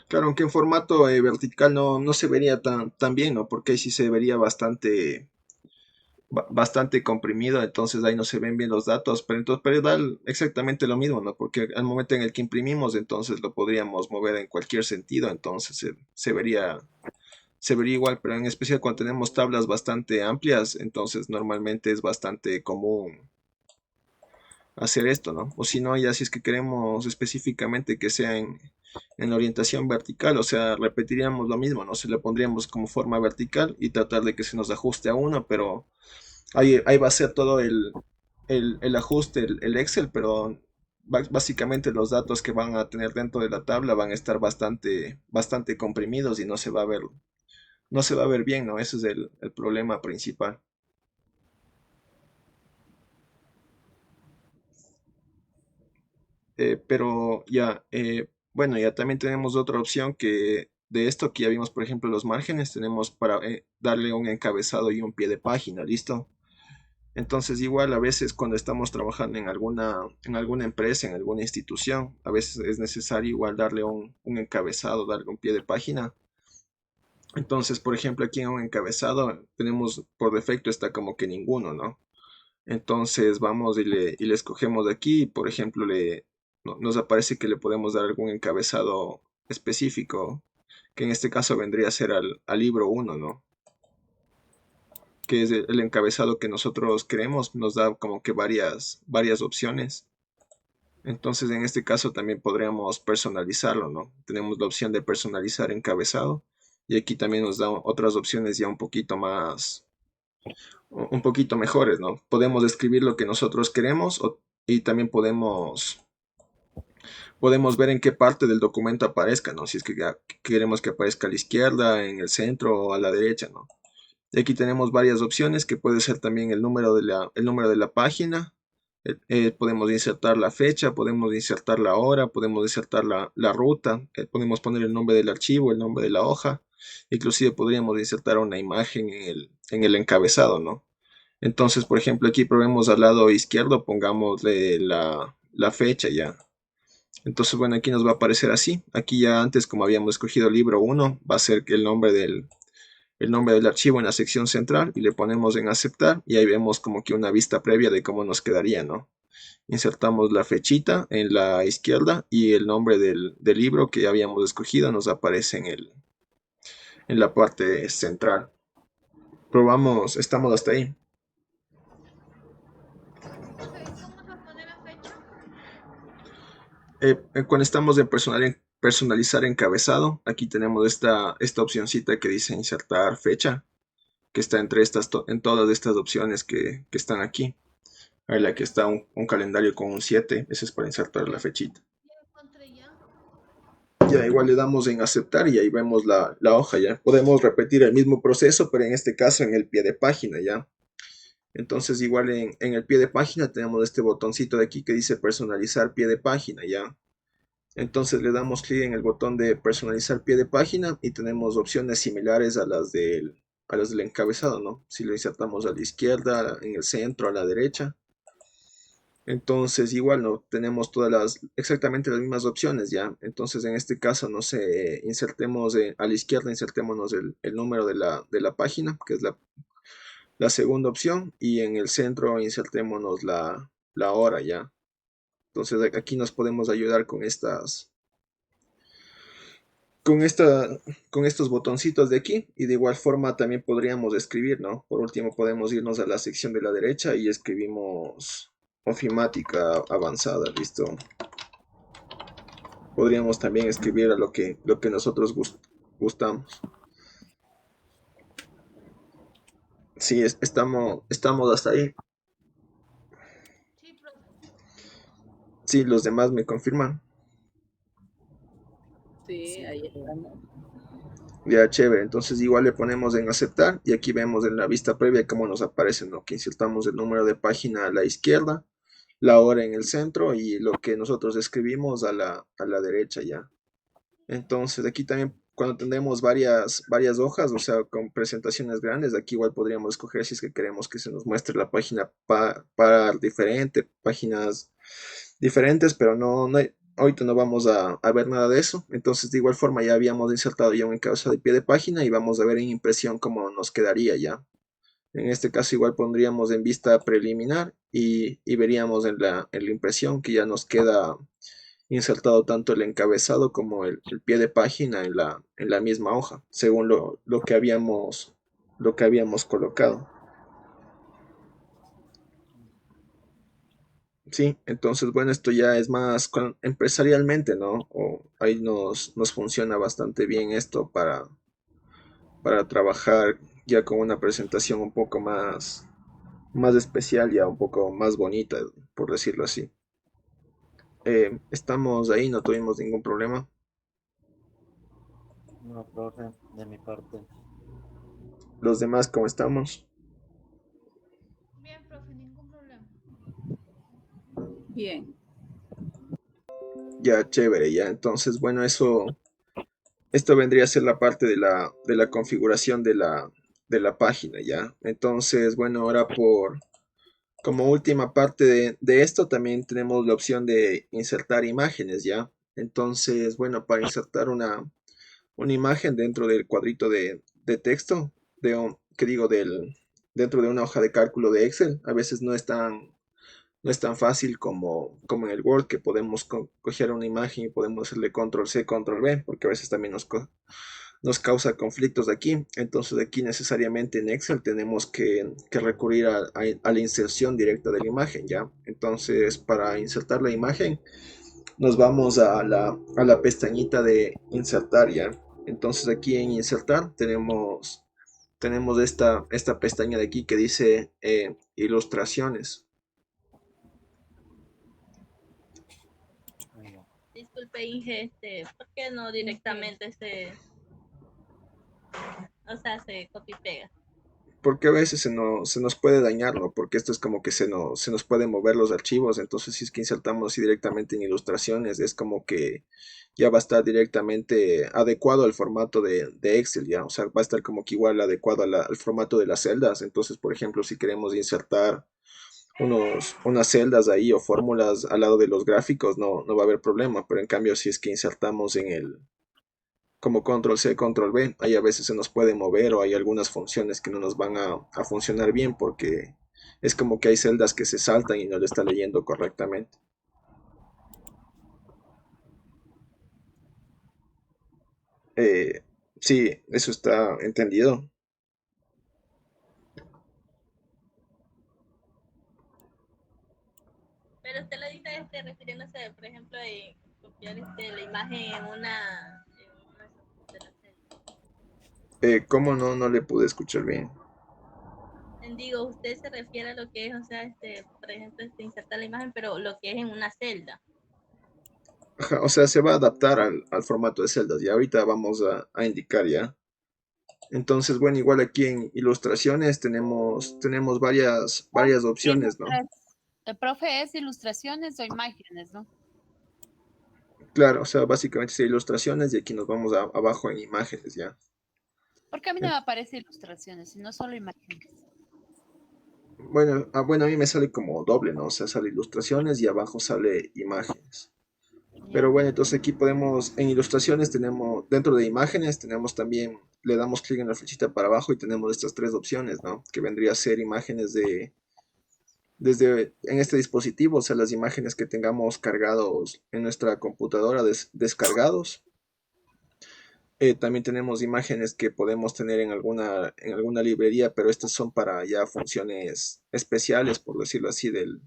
Claro, aunque en formato vertical no se vería tan bien, ¿no? Porque ahí sí se vería bastante comprimido, entonces ahí no se ven bien los datos, pero da exactamente lo mismo, ¿no? Porque al momento en el que imprimimos, entonces lo podríamos mover en cualquier sentido, entonces se vería igual, pero en especial cuando tenemos tablas bastante amplias, entonces normalmente es bastante común hacer esto, ¿no? O si no, ya si es que queremos específicamente que sea en orientación vertical, o sea, repetiríamos lo mismo, ¿no? Se le pondríamos como forma vertical y tratar de que se nos ajuste a uno, pero ahí va a ser todo el ajuste, el Excel, pero básicamente los datos que van a tener dentro de la tabla van a estar bastante comprimidos y no se va a ver bien, ¿no? Ese es el problema principal. Pero ya, bueno, ya también tenemos otra opción que de esto que ya vimos, por ejemplo, los márgenes, tenemos para darle un encabezado y un pie de página, ¿listo? Entonces, igual a veces cuando estamos trabajando en alguna empresa, en alguna institución, a veces es necesario igual darle un encabezado, darle un pie de página. Entonces, por ejemplo, aquí en un encabezado tenemos por defecto está como que ninguno, ¿no? Entonces vamos y le escogemos de aquí, por ejemplo, nos aparece que le podemos dar algún encabezado específico, que en este caso vendría a ser al libro 1, ¿no? Que es el encabezado que nosotros queremos, nos da como que varias opciones. Entonces en este caso también podríamos personalizarlo, ¿no? Tenemos la opción de personalizar encabezado y aquí también nos da otras opciones ya un poquito mejores, ¿no? Podemos escribir lo que nosotros queremos y también podemos ver en qué parte del documento aparezca, ¿no? Si es que queremos que aparezca a la izquierda, en el centro o a la derecha, ¿no? Y aquí tenemos varias opciones que puede ser también el número de la página. Podemos insertar la fecha, podemos insertar la hora, podemos insertar la ruta, podemos poner el nombre del archivo, el nombre de la hoja. Inclusive podríamos insertar una imagen en el encabezado, ¿no? Entonces, por ejemplo, aquí probemos al lado izquierdo, pongámosle la fecha ya. Entonces, bueno, aquí nos va a aparecer así. Aquí ya antes, como habíamos escogido libro 1, va a ser el nombre del archivo en la sección central y le ponemos en aceptar y ahí vemos como que una vista previa de cómo nos quedaría, ¿no? Insertamos la fechita en la izquierda y el nombre del libro que habíamos escogido nos aparece en la parte central. Probamos, estamos hasta ahí. Profe, ¿cómo se pone la fecha? Cuando estamos en personalizar encabezado, aquí tenemos esta opcioncita que dice insertar fecha, que está en todas estas opciones que están aquí. Ahí la que está un calendario con un 7, ese es para insertar la fechita. Ya encontré ya. Ya igual le damos en aceptar y ahí vemos la hoja ya. Podemos repetir el mismo proceso, pero en este caso en el pie de página ya. Entonces igual en el pie de página tenemos este botoncito de aquí que dice personalizar pie de página ya. Entonces le damos clic en el botón de personalizar pie de página y tenemos opciones similares a las del encabezado, ¿no? Si lo insertamos a la izquierda, en el centro, a la derecha. Entonces igual no tenemos exactamente las mismas opciones ya. Entonces en este caso, no sé, insertemos a la izquierda, insertémonos el número de la página, que es la segunda opción, y en el centro insertémonos la hora ya. Entonces aquí nos podemos ayudar con estos botoncitos de aquí, y de igual forma también podríamos escribir, ¿no? Por último podemos irnos a la sección de la derecha y escribimos ofimática avanzada, listo. Podríamos también escribir a lo que nosotros gustamos. Sí, estamos hasta ahí. Sí, profe. Sí, los demás me confirman. Sí, ahí estamos. Ya, chévere. Entonces igual le ponemos en aceptar y aquí vemos en la vista previa cómo nos aparece, ¿no? Que insertamos el número de página a la izquierda, la hora en el centro y lo que nosotros escribimos a la derecha ya. Entonces aquí también cuando tenemos varias hojas, o sea, con presentaciones grandes, aquí igual podríamos escoger si es que queremos que se nos muestre la página para diferente, páginas diferentes, pero ahorita no vamos a ver nada de eso. Entonces de igual forma ya habíamos insertado ya un encabezado de pie de página y vamos a ver en impresión cómo nos quedaría ya. En este caso igual pondríamos en vista preliminar y veríamos en la impresión que ya nos queda insertado tanto el encabezado como el pie de página en la misma hoja, según lo que habíamos colocado. Sí, entonces, bueno, esto ya es más empresarialmente, ¿no? Ahí nos funciona bastante bien esto para trabajar ya con una presentación un poco más especial, ya un poco más bonita, por decirlo así. Estamos ahí, no tuvimos ningún problema. No, profe, de mi parte. Los demás, ¿cómo estamos? Bien, profe, ningún problema. Bien. Ya, chévere, ya. Entonces, bueno, esto vendría a ser la parte de la configuración de la página, ya. Entonces, bueno, ahora como última parte de esto, también tenemos la opción de insertar imágenes, ya. Entonces, bueno, para insertar una imagen dentro del cuadrito de texto, que digo, dentro de una hoja de cálculo de Excel, a veces no es tan fácil como en el Word, que podemos coger una imagen y podemos hacerle control C, control V, porque a veces también nos causa conflictos aquí. Entonces aquí necesariamente en Excel tenemos que recurrir a la inserción directa de la imagen, ¿ya? Entonces para insertar la imagen nos vamos a la pestañita de insertar, ¿ya? Entonces aquí en insertar tenemos esta pestaña de aquí que dice ilustraciones. Disculpe, Inge, ¿por qué no directamente o sea, se copia y pega? porque a veces se nos puede dañar, ¿no? Porque esto es como que se nos pueden mover los archivos, entonces si es que insertamos así directamente en ilustraciones, es como que ya va a estar directamente adecuado al formato de Excel, ya, o sea, va a estar como que igual adecuado al formato de las celdas. Entonces, por ejemplo, si queremos insertar unas celdas ahí o fórmulas al lado de los gráficos, no va a haber problema, pero en cambio si es que insertamos en el como control C, control V, ahí a veces se nos puede mover o hay algunas funciones que no nos van a funcionar bien porque es como que hay celdas que se saltan y no lo está leyendo correctamente. Eh, sí, eso está entendido. Pero usted lo dice refiriéndose, por ejemplo, de copiar la imagen en una de la celda. ¿Cómo no le pude escuchar bien? Digo, usted se refiere a lo que es, o sea, por ejemplo, insertar la imagen, pero lo que es en una celda. Ajá, o sea, se va a adaptar al formato de celdas y ahorita vamos a indicar ya. Entonces, bueno, igual aquí en ilustraciones tenemos varias opciones, ¿no? El profe es ilustraciones o imágenes, ¿no? Claro, o sea, básicamente es ilustraciones y aquí nos vamos abajo en imágenes ya. Porque a mí no me aparece ilustraciones, sino solo imágenes. Bueno, a mí me sale como doble, ¿no? O sea, sale ilustraciones y abajo sale imágenes. Pero bueno, entonces aquí podemos, en ilustraciones tenemos, dentro de imágenes tenemos también, le damos clic en la flechita para abajo y tenemos estas tres opciones, ¿no? Que vendría a ser imágenes desde en este dispositivo, o sea, las imágenes que tengamos cargados en nuestra computadora descargados. También tenemos imágenes que podemos tener en alguna librería, pero estas son para ya funciones especiales, por decirlo así, del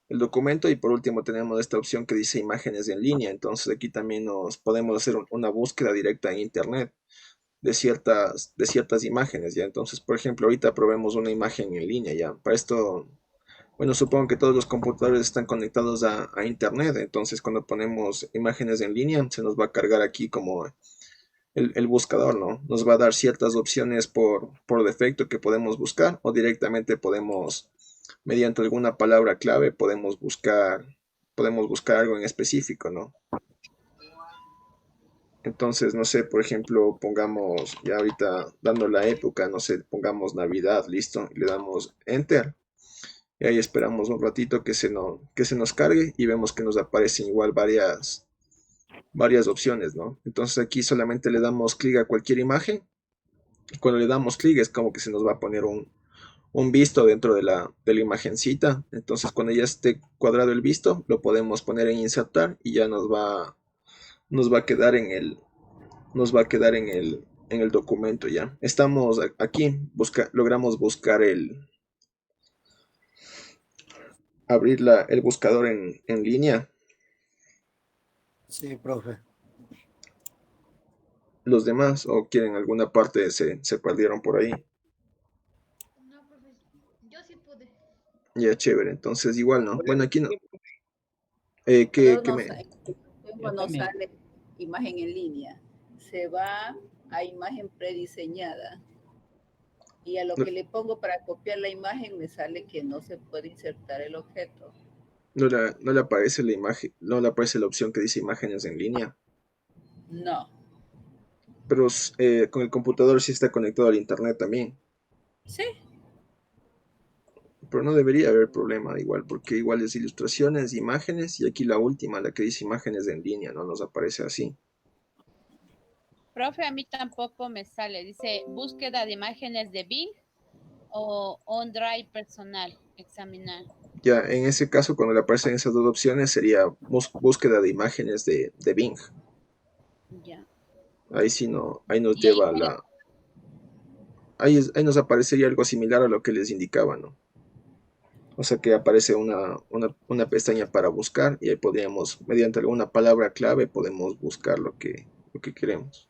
documento. Y por último tenemos esta opción que dice imágenes en línea. Entonces aquí también nos podemos hacer una búsqueda directa en internet de ciertas imágenes, ¿ya? Entonces, por ejemplo, ahorita probemos una imagen en línea, ¿ya? Para esto, bueno, supongo que todos los computadores están conectados a internet. Entonces cuando ponemos imágenes en línea se nos va a cargar aquí como el buscador, ¿no? Nos va a dar ciertas opciones por defecto que podemos buscar o directamente podemos, mediante alguna palabra clave, podemos buscar algo en específico, ¿no? Entonces, no sé, por ejemplo, pongamos, ya ahorita dando la época, no sé, pongamos Navidad, listo, y le damos Enter. Y ahí esperamos un ratito que se nos cargue y vemos que nos aparecen igual varias opciones, ¿no? Entonces aquí solamente le damos clic a cualquier imagen y cuando le damos clic es como que se nos va a poner un visto dentro de la imagencita. Entonces cuando ya esté cuadrado el visto lo podemos poner en insertar y ya nos va a quedar en el documento ya. Estamos aquí, logramos buscar abrir el buscador en línea. Sí, profe. Los demás o quieren alguna parte se perdieron por ahí. No, profe. Yo sí pude. Ya, chévere. Entonces igual, ¿no? Bueno, aquí no. Pero ¿Qué no, me...? no sale imagen en línea. Se va a imagen prediseñada. Y a lo No, que le pongo para copiar la imagen me sale que no se puede insertar el objeto. no le aparece la imagen, no le aparece la opción que dice imágenes en línea. No. Pero con el computador sí está conectado al internet también. Sí. Pero no debería haber problema igual, porque igual es ilustraciones, imágenes, y aquí la última, la que dice imágenes en línea, no nos aparece así. Profe, a mí tampoco me sale. Dice búsqueda de imágenes de Bing o OneDrive personal, examinar. Ya, en ese caso, cuando le aparecen esas dos opciones, sería búsqueda de imágenes de Bing. Ya. Ahí sí no, ahí nos Y ahí lleva ahí nos aparecería algo similar a lo que les indicaba, ¿no? O sea que aparece una pestaña para buscar y ahí podríamos, mediante alguna palabra clave, podemos buscar lo que queremos.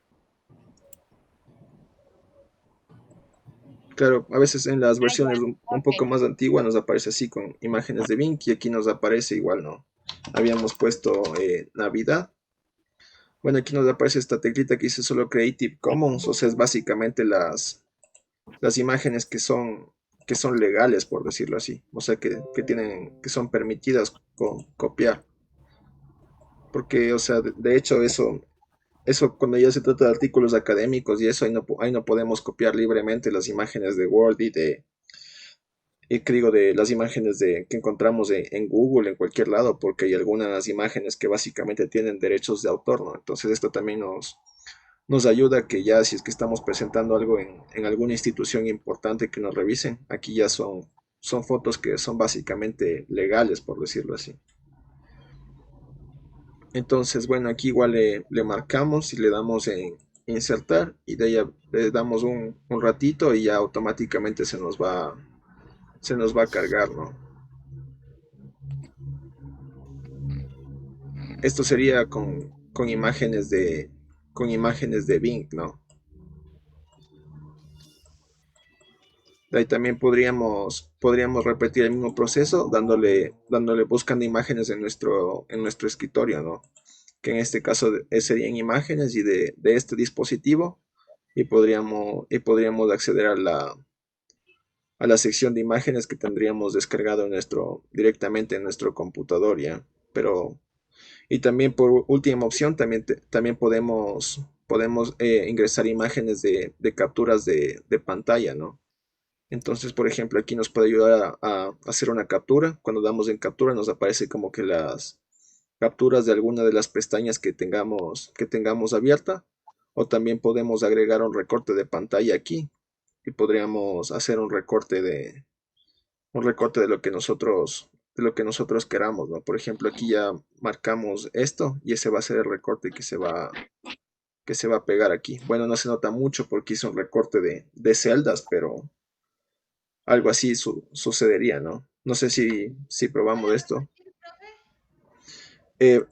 Claro, a veces en las versiones un poco más antiguas nos aparece así con imágenes de Bing y aquí nos aparece igual, ¿no? Habíamos puesto Navidad. Bueno, aquí nos aparece esta teclita que dice solo Creative Commons, o sea, es básicamente las imágenes que son legales, por decirlo así, o sea, que son permitidas copiar, porque, o sea, de hecho eso cuando ya se trata de artículos académicos y eso, ahí no podemos copiar libremente las imágenes de Word y que digo, de las imágenes que encontramos en Google, en cualquier lado, porque hay algunas imágenes que básicamente tienen derechos de autor, ¿no? Entonces esto también nos ayuda a que ya si es que estamos presentando algo en alguna institución importante que nos revisen, aquí ya son fotos que son básicamente legales, por decirlo así. Entonces, bueno, aquí igual le marcamos y le damos en insertar y de ahí le damos un ratito y ya automáticamente se nos va a cargar, ¿no? Esto sería con imágenes de Bing, ¿no? De ahí también podríamos repetir el mismo proceso dándole buscando imágenes en nuestro escritorio, ¿no? Que en este caso serían imágenes y de este dispositivo y podríamos acceder a la sección de imágenes que tendríamos descargado directamente en nuestro computador, ¿ya? Pero, y también por última opción, también podemos ingresar imágenes de capturas de pantalla, ¿no? Entonces, por ejemplo, aquí nos puede ayudar a hacer una captura. Cuando damos en captura nos aparece como que las capturas de alguna de las pestañas que tengamos abierta. O también podemos agregar un recorte de pantalla aquí y podríamos hacer un recorte de lo que nosotros queramos, ¿no? Por ejemplo, aquí ya marcamos esto y ese va a ser el recorte que se va a pegar aquí. Bueno, no se nota mucho porque hice un recorte de celdas, pero algo así sucedería, ¿no? No sé si probamos esto.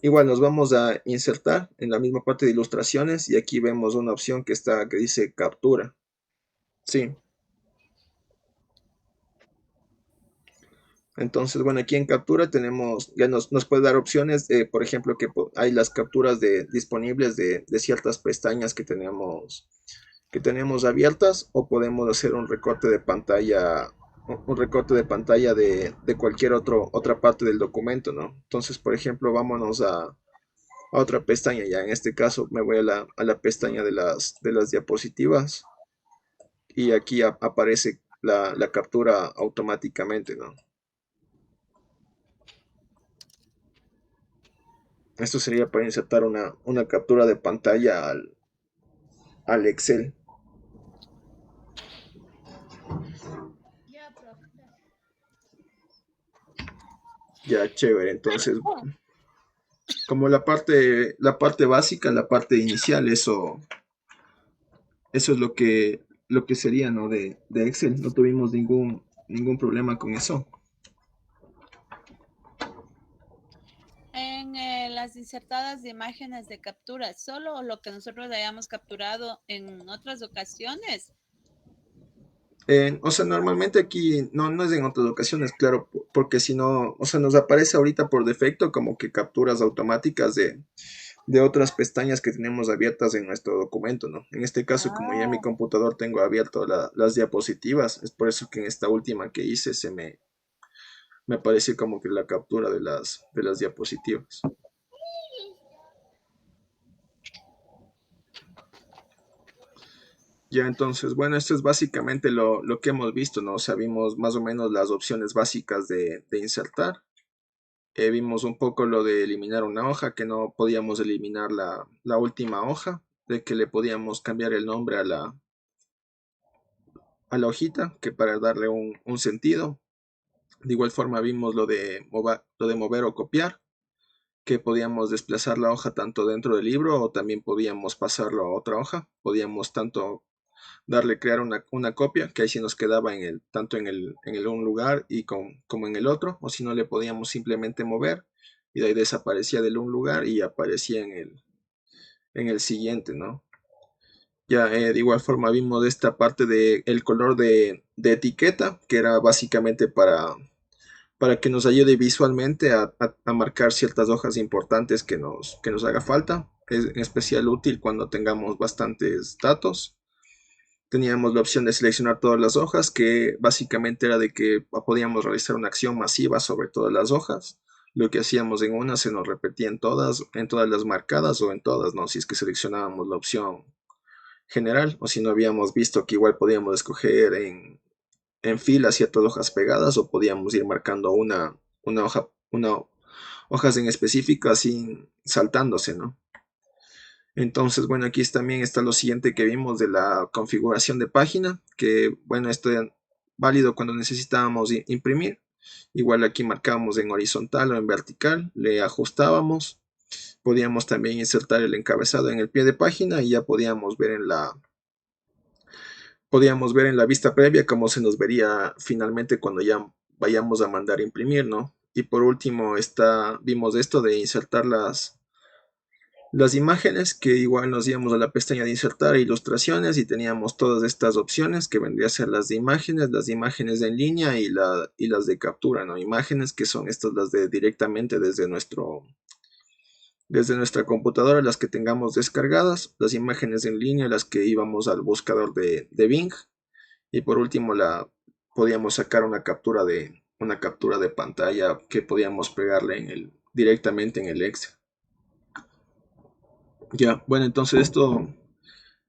Igual nos vamos a insertar en la misma parte de ilustraciones y aquí vemos una opción que dice captura. Sí. Entonces, bueno, aquí en captura ya nos puede dar opciones, por ejemplo, que hay las capturas disponibles de ciertas pestañas que tenemos abiertas o podemos hacer un recorte de pantalla de cualquier otra parte del documento, ¿no? Entonces, por ejemplo, vámonos a otra pestaña, ya en este caso me voy a la pestaña de las diapositivas y aquí aparece la captura automáticamente, ¿no? Esto sería para insertar una captura de pantalla al Excel. Ya, profe. Ya, chévere. Entonces, como la parte básica, la parte inicial, eso es lo que sería, ¿no? De Excel. No tuvimos ningún problema con eso. En las insertadas de imágenes de captura, solo lo que nosotros hayamos capturado en otras ocasiones. O sea, normalmente aquí no es en otras ocasiones, claro, porque si no, o sea, nos aparece ahorita por defecto como que capturas automáticas de otras pestañas que tenemos abiertas en nuestro documento, ¿no? En este caso, como ya en mi computador tengo abierto las diapositivas, es por eso que en esta última que hice me apareció como que la captura de las diapositivas. Ya, entonces, bueno, esto es básicamente lo que hemos visto, ¿no? O sea, vimos más o menos las opciones básicas de insertar. Vimos un poco lo de eliminar una hoja, que no podíamos eliminar la última hoja, de que le podíamos cambiar el nombre a la hojita, que para darle un sentido. De igual forma vimos lo de mover o copiar, que podíamos desplazar la hoja tanto dentro del libro o también podíamos pasarlo a otra hoja. Podíamos tanto crear una copia, que ahí sí nos quedaba tanto en un lugar como en el otro, o si no le podíamos simplemente mover y de ahí desaparecía del un lugar y aparecía en el siguiente, ¿no? Ya de igual forma vimos esta parte de el color de etiqueta, que era básicamente para que nos ayude visualmente a marcar ciertas hojas importantes que nos haga falta. Es en especial útil cuando tengamos bastantes datos. Teníamos la opción de seleccionar todas las hojas, que básicamente era de que podíamos realizar una acción masiva sobre todas las hojas. Lo que hacíamos en una se nos repetía en todas las marcadas o en todas, ¿no? Si es que seleccionábamos la opción general o si no habíamos visto que igual podíamos escoger en fila ciertas hojas pegadas o podíamos ir marcando una hoja, hojas en específico así saltándose, ¿no? Entonces, bueno, aquí también está lo siguiente que vimos de la configuración de página, que bueno, esto es válido cuando necesitábamos imprimir. Igual aquí marcábamos en horizontal o en vertical, le ajustábamos, podíamos también insertar el encabezado en el pie de página y ya podíamos ver en la vista previa cómo se nos vería finalmente cuando ya vayamos a mandar a imprimir, ¿no? Y por último vimos esto de insertar las imágenes, que igual nos íbamos a la pestaña de insertar ilustraciones y teníamos todas estas opciones que vendría a ser las imágenes en línea y las de captura, ¿no? Imágenes que son estas las de directamente desde nuestra computadora, las que tengamos descargadas, las imágenes en línea, las que íbamos al buscador de Bing, y por último podíamos sacar una captura de pantalla que podíamos pegarle directamente en el Excel. Ya, bueno, entonces esto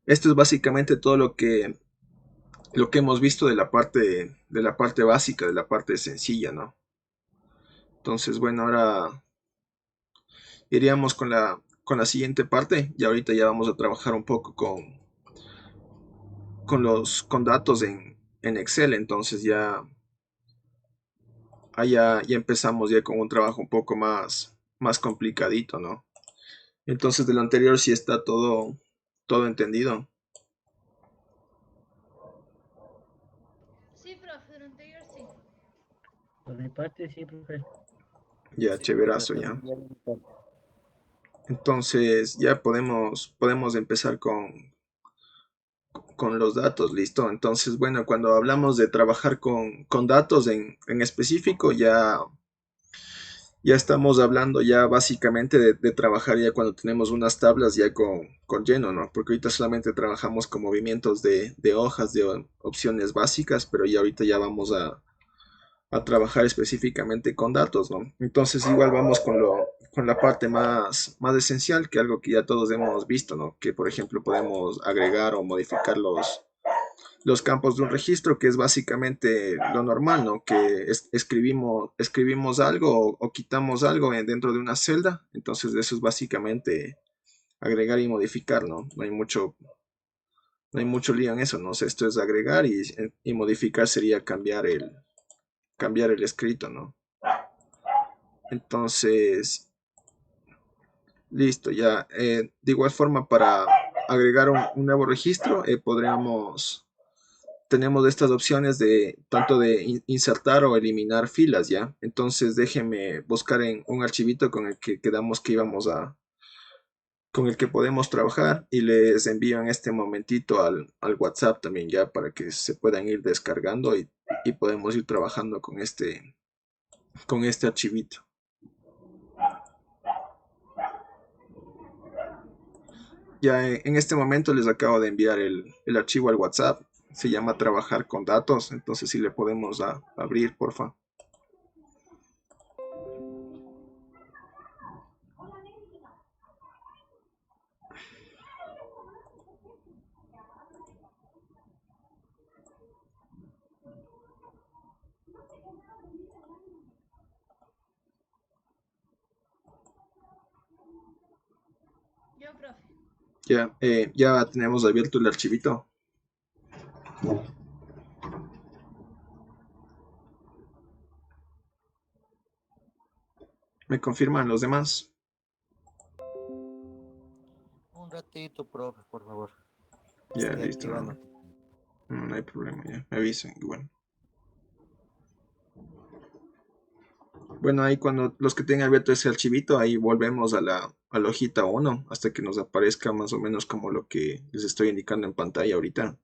es básicamente todo lo que hemos visto de la parte básica, de la parte sencilla, ¿no? Entonces, bueno, ahora iríamos con la siguiente parte y ahorita ya vamos a trabajar un poco con datos en Excel. Entonces ya empezamos ya con un trabajo un poco más complicadito, ¿no? Entonces de lo anterior sí está todo entendido. Sí, profe, lo anterior sí. Por mi parte, sí, profe. Ya, Sí, profe, chéverazo, ya. también ya me parte. Entonces ya podemos empezar con los datos, listo. Entonces, bueno, cuando hablamos de trabajar con datos en específico, ya estamos hablando ya básicamente de trabajar ya cuando tenemos unas tablas ya con lleno, ¿no? Porque ahorita solamente trabajamos con movimientos de hojas, de opciones básicas, pero ya ahorita ya vamos a trabajar específicamente con datos, ¿no? Entonces igual vamos con la parte más esencial, que algo que ya todos hemos visto, ¿no? Que por ejemplo podemos agregar o modificar los campos de un registro, que es básicamente lo normal, ¿no? Que escribimos algo o quitamos algo dentro de una celda, entonces eso es básicamente agregar y modificar, ¿no? No hay mucho lío en eso, ¿no? O sea, esto es agregar y modificar sería cambiar el escrito, ¿no? Entonces, listo, ya. De igual forma, para agregar un nuevo registro, tenemos estas opciones de tanto de insertar o eliminar filas, ¿ya? Entonces, déjenme buscar en un archivito con el que quedamos que con el que podemos trabajar y les envío en este momentito al WhatsApp también, ya, para que se puedan ir descargando y podemos ir trabajando con este archivito. Ya en este momento les acabo de enviar el archivo al WhatsApp. Se llama trabajar con datos. Entonces si le podemos abrir, porfa. Yo, profe. Ya tenemos abierto el archivito. ¿Me confirman los demás? Un ratito, profe, por favor. Ya, Estoy listo. activando. No hay problema, ya. Me avisan. Bueno. Bueno, ahí cuando los que tengan abierto ese archivito, ahí volvemos a la hojita 1 hasta que nos aparezca más o menos como lo que les estoy indicando en pantalla ahorita.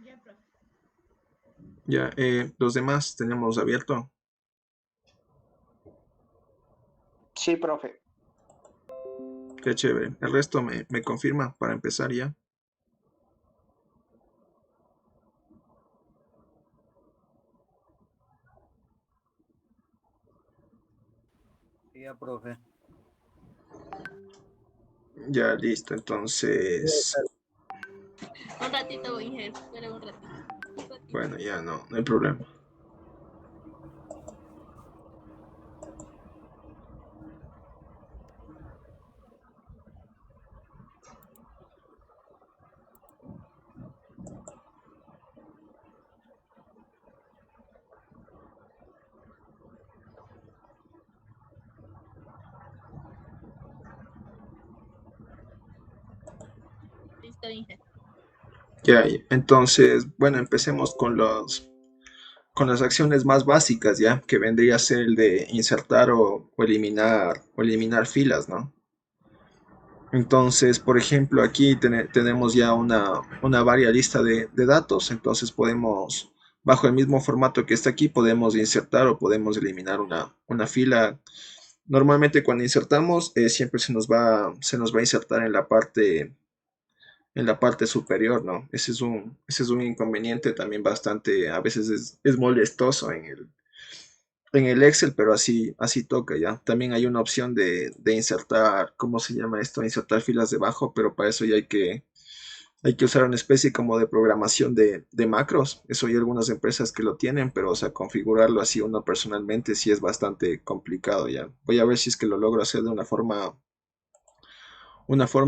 Ya, profe. Ya, los demás tenemos abierto. Sí, profe. Qué chévere. El resto me confirma para empezar ya. Ya, profe. Ya, listo. Entonces, Un ratito, Inge, espera un ratito. bueno, ya no hay problema. Listo, Inge. Ya, entonces, bueno, empecemos con las acciones más básicas, ¿ya? Que vendría a ser el de insertar o eliminar filas, ¿no? Entonces, por ejemplo, aquí tenemos ya una varia lista de datos, entonces podemos, bajo el mismo formato que está aquí, podemos insertar o podemos eliminar una fila. Normalmente cuando insertamos, siempre se nos va a insertar en la parte superior, ¿no? Ese es un inconveniente también bastante, a veces es molestoso en el Excel, pero así toca ya. También hay una opción de insertar, ¿cómo se llama esto? Insertar filas debajo, pero para eso ya hay que usar una especie como de programación de macros. Eso hay algunas empresas que lo tienen, pero o sea, configurarlo así uno personalmente sí es bastante complicado ya. Voy a ver si es que lo logro hacer de una forma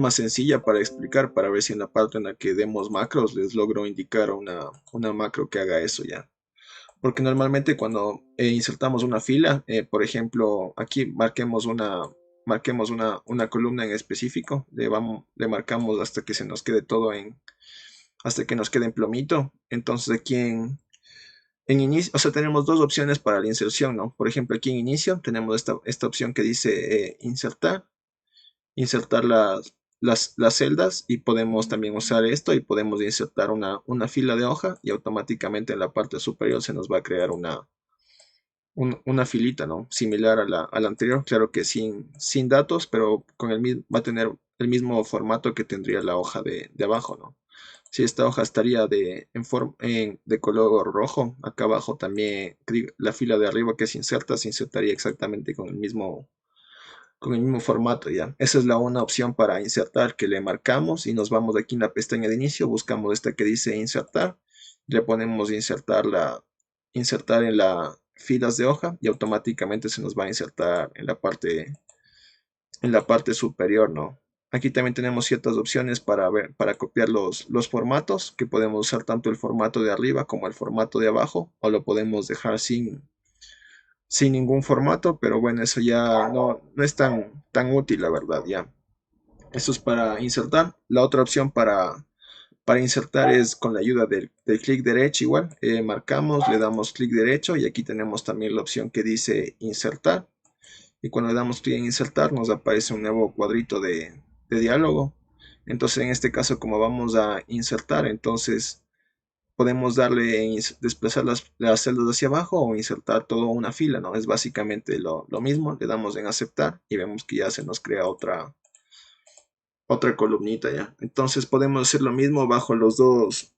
sencilla para explicar, para ver si en la parte en la que demos macros les logro indicar una macro que haga eso ya. Porque normalmente cuando insertamos una fila, por ejemplo, aquí marquemos una columna en específico, le marcamos hasta que se nos quede todo hasta que nos quede en plomito. Entonces aquí en inicio, o sea, tenemos dos opciones para la inserción, ¿no? Por ejemplo, aquí en inicio tenemos esta opción que dice insertar las celdas y podemos también usar esto y podemos insertar una fila de hoja y automáticamente en la parte superior se nos va a crear una filita, ¿no? Similar a la anterior, claro que sin datos, pero va a tener el mismo formato que tendría la hoja de abajo, ¿no? Si esta hoja estaría de color rojo, acá abajo también la fila de arriba que se insertaría exactamente con el mismo formato ya. Esa es la una opción para insertar que le marcamos y nos vamos aquí en la pestaña de inicio, buscamos esta que dice insertar, le ponemos insertar en las filas de hoja y automáticamente se nos va a insertar en la parte superior, ¿no? Aquí también tenemos ciertas opciones para copiar los formatos, que podemos usar tanto el formato de arriba como el formato de abajo, o lo podemos dejar sin ningún formato, pero bueno, eso ya no es tan útil, la verdad, ya. Eso es para insertar. La otra opción para insertar es con la ayuda del clic derecho igual. Marcamos, le damos clic derecho y aquí tenemos también la opción que dice insertar. Y cuando le damos clic en insertar nos aparece un nuevo cuadrito de diálogo. Entonces en este caso como vamos a insertar, entonces podemos desplazar las celdas hacia abajo o insertar toda una fila, ¿no? Es básicamente lo mismo, le damos en aceptar y vemos que ya se nos crea otra columnita ya. Entonces podemos hacer lo mismo bajo las dos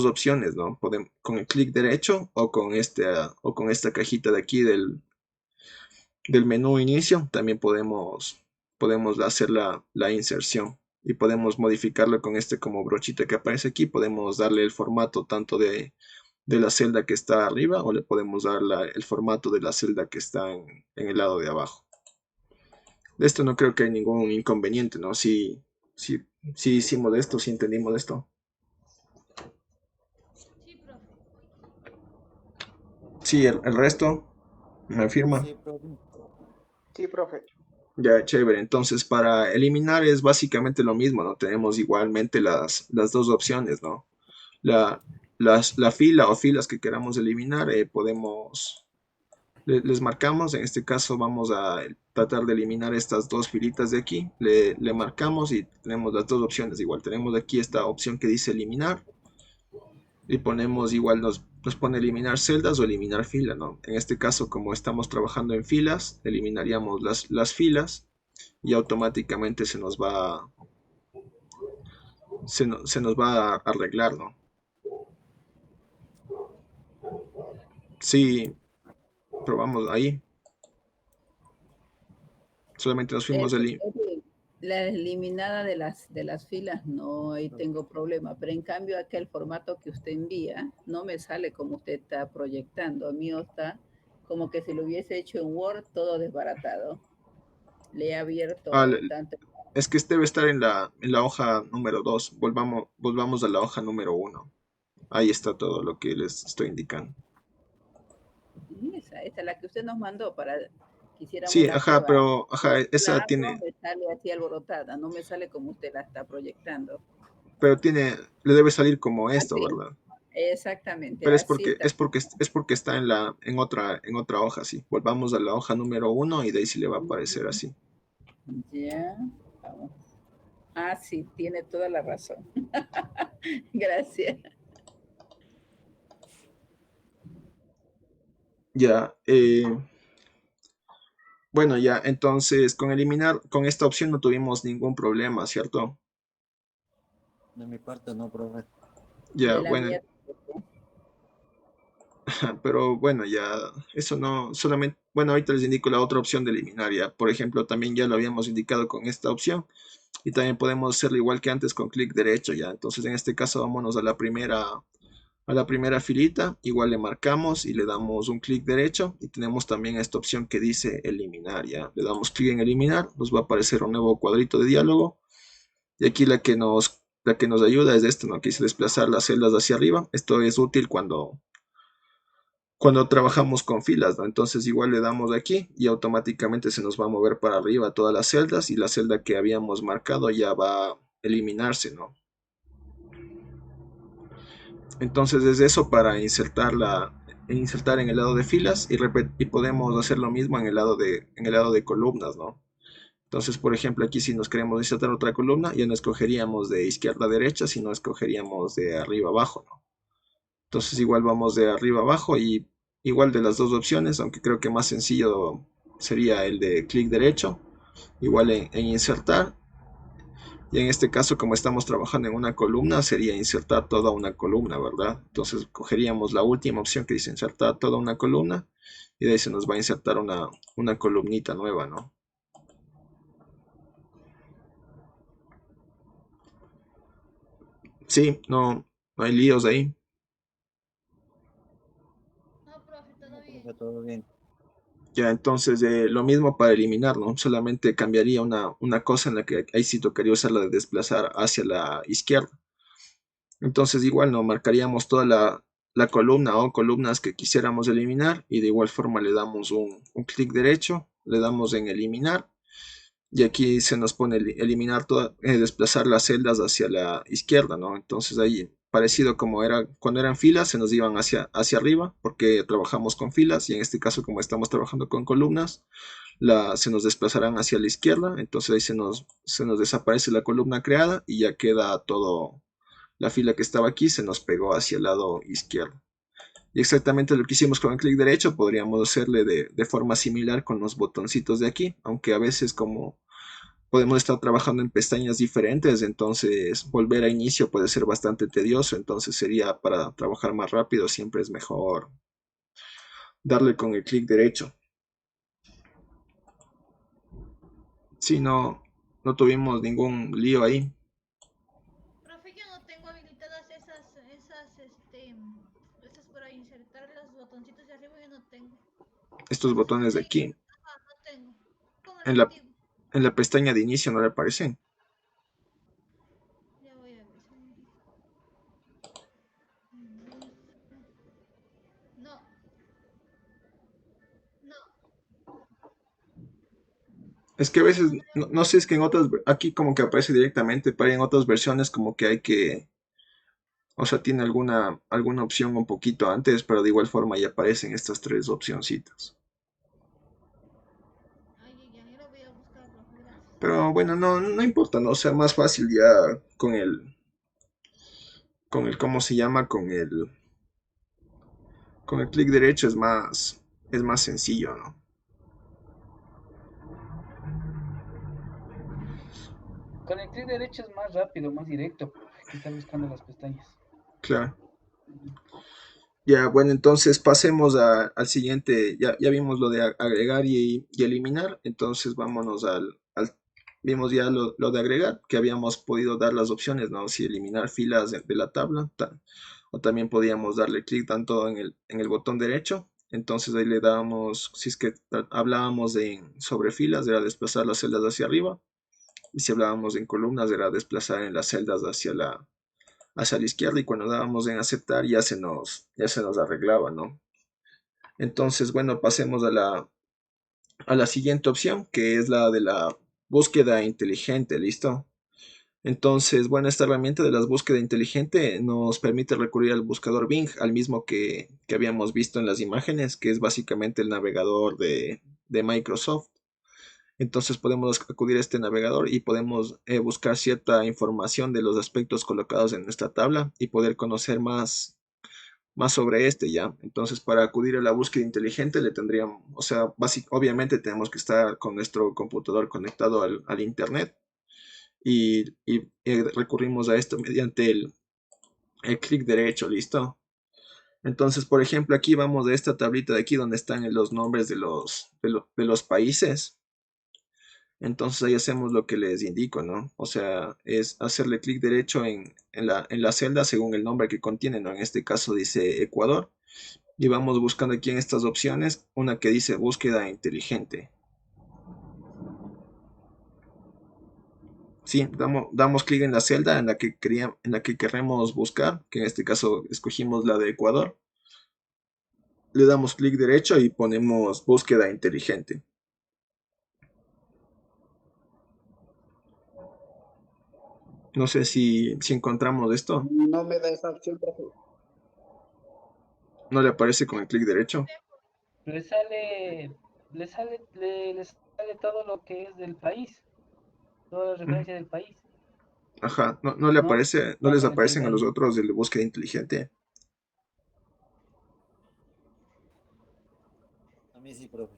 opciones, ¿no? Con el clic derecho o con esta cajita de aquí del menú inicio, también podemos hacer la inserción y podemos modificarlo con este como brochita que aparece aquí. Podemos darle el formato tanto de la celda que está arriba o le podemos dar el formato de la celda que está en el lado de abajo. De esto no creo que hay ningún inconveniente, ¿no? Sí hicimos esto, sí entendimos esto. Sí, profe. Sí, el resto me afirma. Sí, profe. Sí, profe. Ya, chévere. Entonces, para eliminar es básicamente lo mismo, ¿no? Tenemos igualmente las dos opciones, ¿no? La fila o filas que queramos eliminar, les marcamos. En este caso vamos a tratar de eliminar estas dos filitas de aquí. Le marcamos y tenemos las dos opciones. Igual tenemos aquí esta opción que dice eliminar. Y ponemos igual, nos pone eliminar celdas o eliminar fila, ¿no? En este caso, como estamos trabajando en filas, eliminaríamos las filas y automáticamente se nos va a arreglar, ¿no? Sí, probamos ahí. Solamente nos fuimos La eliminada de las filas, no, ahí tengo problema. Pero en cambio, acá el formato que usted envía no me sale como usted está proyectando. A mí está como que si lo hubiese hecho en Word, todo desbaratado. Le he abierto tanto. Es que este debe estar en la hoja número 2. Volvamos a la hoja número 1. Ahí está todo lo que les estoy indicando. Esta es la que usted nos mandó para que hiciéramos sí, la ajá, prueba. pero esa La tiene. me sale así alborotada, no me sale como usted la está proyectando. Pero le debe salir como esto, Así. ¿verdad? Exactamente. Pero así es porque está en otra hoja, sí. Volvamos a la hoja número 1 y de ahí sí le va a aparecer así. Ya, vamos. Ah, sí, tiene toda la razón. Gracias. Ya, bueno, ya, entonces con esta opción no tuvimos ningún problema, ¿cierto? De mi parte no, profe. Ya, bueno. Pero bueno, ya, eso no, solamente, bueno, ahorita les indico la otra opción de eliminar, ya, por ejemplo, también ya lo habíamos indicado con esta opción, y también podemos hacerlo igual que antes con clic derecho, ya, entonces en este caso vámonos a la primera filita, igual le marcamos y le damos un clic derecho, y tenemos también esta opción que dice eliminar, ya, le damos clic en eliminar, nos va a aparecer un nuevo cuadrito de diálogo, y aquí la que nos ayuda es esto, ¿no? Que dice desplazar las celdas hacia arriba, esto es útil cuando trabajamos con filas, ¿no? Entonces igual le damos aquí y automáticamente se nos va a mover para arriba todas las celdas y la celda que habíamos marcado ya va a eliminarse, ¿no? Entonces es eso para insertar en el lado de filas y podemos hacer lo mismo en el lado de columnas, ¿no? Entonces, por ejemplo, aquí si nos queremos insertar otra columna, ya no escogeríamos de izquierda a derecha, sino escogeríamos de arriba a abajo, ¿no? Entonces igual vamos de arriba a abajo y igual de las dos opciones, aunque creo que más sencillo sería el de clic derecho, igual en insertar. Y en este caso, como estamos trabajando en una columna, sería insertar toda una columna, ¿verdad? Entonces cogeríamos la última opción que dice insertar toda una columna y de ahí se nos va a insertar una columnita nueva, ¿no? Sí, no hay líos ahí. Todo bien. Ya, entonces lo mismo para eliminar, ¿no? Solamente cambiaría una cosa en la que ahí sí tocaría usar la de desplazar hacia la izquierda. Entonces igual no marcaríamos toda la columna o columnas que quisiéramos eliminar y de igual forma le damos un clic derecho, le damos en eliminar y aquí se nos pone eliminar desplazar las celdas hacia la izquierda, ¿no? Entonces ahí parecido como era cuando eran filas se nos iban hacia arriba porque trabajamos con filas y en este caso como estamos trabajando con columnas se nos desplazarán hacia la izquierda, entonces ahí se nos desaparece la columna creada y ya queda todo, la fila que estaba aquí se nos pegó hacia el lado izquierdo. Y exactamente lo que hicimos con el clic derecho podríamos hacerle de forma similar con los botoncitos de aquí, aunque a veces como podemos estar trabajando en pestañas diferentes, entonces volver a inicio puede ser bastante tedioso, entonces sería para trabajar más rápido, siempre es mejor darle con el clic derecho. Si no tuvimos ningún lío ahí. Profe, yo no tengo habilitadas esas para insertar los botoncitos de arriba, yo no tengo. Estos botones de aquí. No tengo. En la pestaña de inicio no le aparecen. Ya voy a ver. No. Es que a veces, no sé, es que en otras, aquí como que aparece directamente, pero en otras versiones como que hay que, o sea, tiene alguna opción un poquito antes, pero de igual forma ya aparecen estas tres opcioncitas. Pero bueno, no importa, ¿no? O sea, más fácil ya ¿cómo se llama? Con el clic derecho es más sencillo, ¿no? Con el clic derecho es más rápido, más directo, profe, que estar buscando las pestañas. Claro. Ya, bueno, entonces pasemos al siguiente. Ya vimos lo de agregar y eliminar. Entonces vámonos vimos ya lo de agregar, que habíamos podido dar las opciones, ¿no? Si eliminar filas de la tabla, o también podíamos darle clic tanto en el botón derecho. Entonces ahí le dábamos, si es que hablábamos sobre filas, era desplazar las celdas hacia arriba. Y si hablábamos en columnas, era desplazar en las celdas hacia la izquierda, y cuando dábamos en aceptar ya se nos arreglaba, ¿no? Entonces, bueno, pasemos a la siguiente opción, que es la de la búsqueda inteligente, ¿listo? Entonces, bueno, esta herramienta de la búsqueda inteligente nos permite recurrir al buscador Bing, al mismo que habíamos visto en las imágenes, que es básicamente el navegador de Microsoft. Entonces podemos acudir a este navegador y podemos buscar cierta información de los aspectos colocados en nuestra tabla y poder conocer más sobre este ya. Entonces, para acudir a la búsqueda inteligente le tendríamos, o sea, obviamente tenemos que estar con nuestro computador conectado al internet, y recurrimos a esto mediante el clic derecho, ¿listo? Entonces, por ejemplo, aquí vamos a esta tablita de aquí donde están los nombres de los países. Entonces ahí hacemos lo que les indico, ¿no? O sea, es hacerle clic derecho en la celda según el nombre que contiene, ¿no? En este caso dice Ecuador. Y vamos buscando aquí en estas opciones una que dice búsqueda inteligente. Sí, damos clic en la celda en la que queremos buscar, que en este caso escogimos la de Ecuador. Le damos clic derecho y ponemos búsqueda inteligente. No sé si encontramos esto. No me da esa opción, profe. ¿No le aparece con el clic derecho? Le sale, le sale todo lo que es del país, toda la Mm. referencia del país, Ajá, no le ¿no? aparece, no Ya les con el clic aparecen a los derecho. otros de la búsqueda inteligente. A mí sí, profe.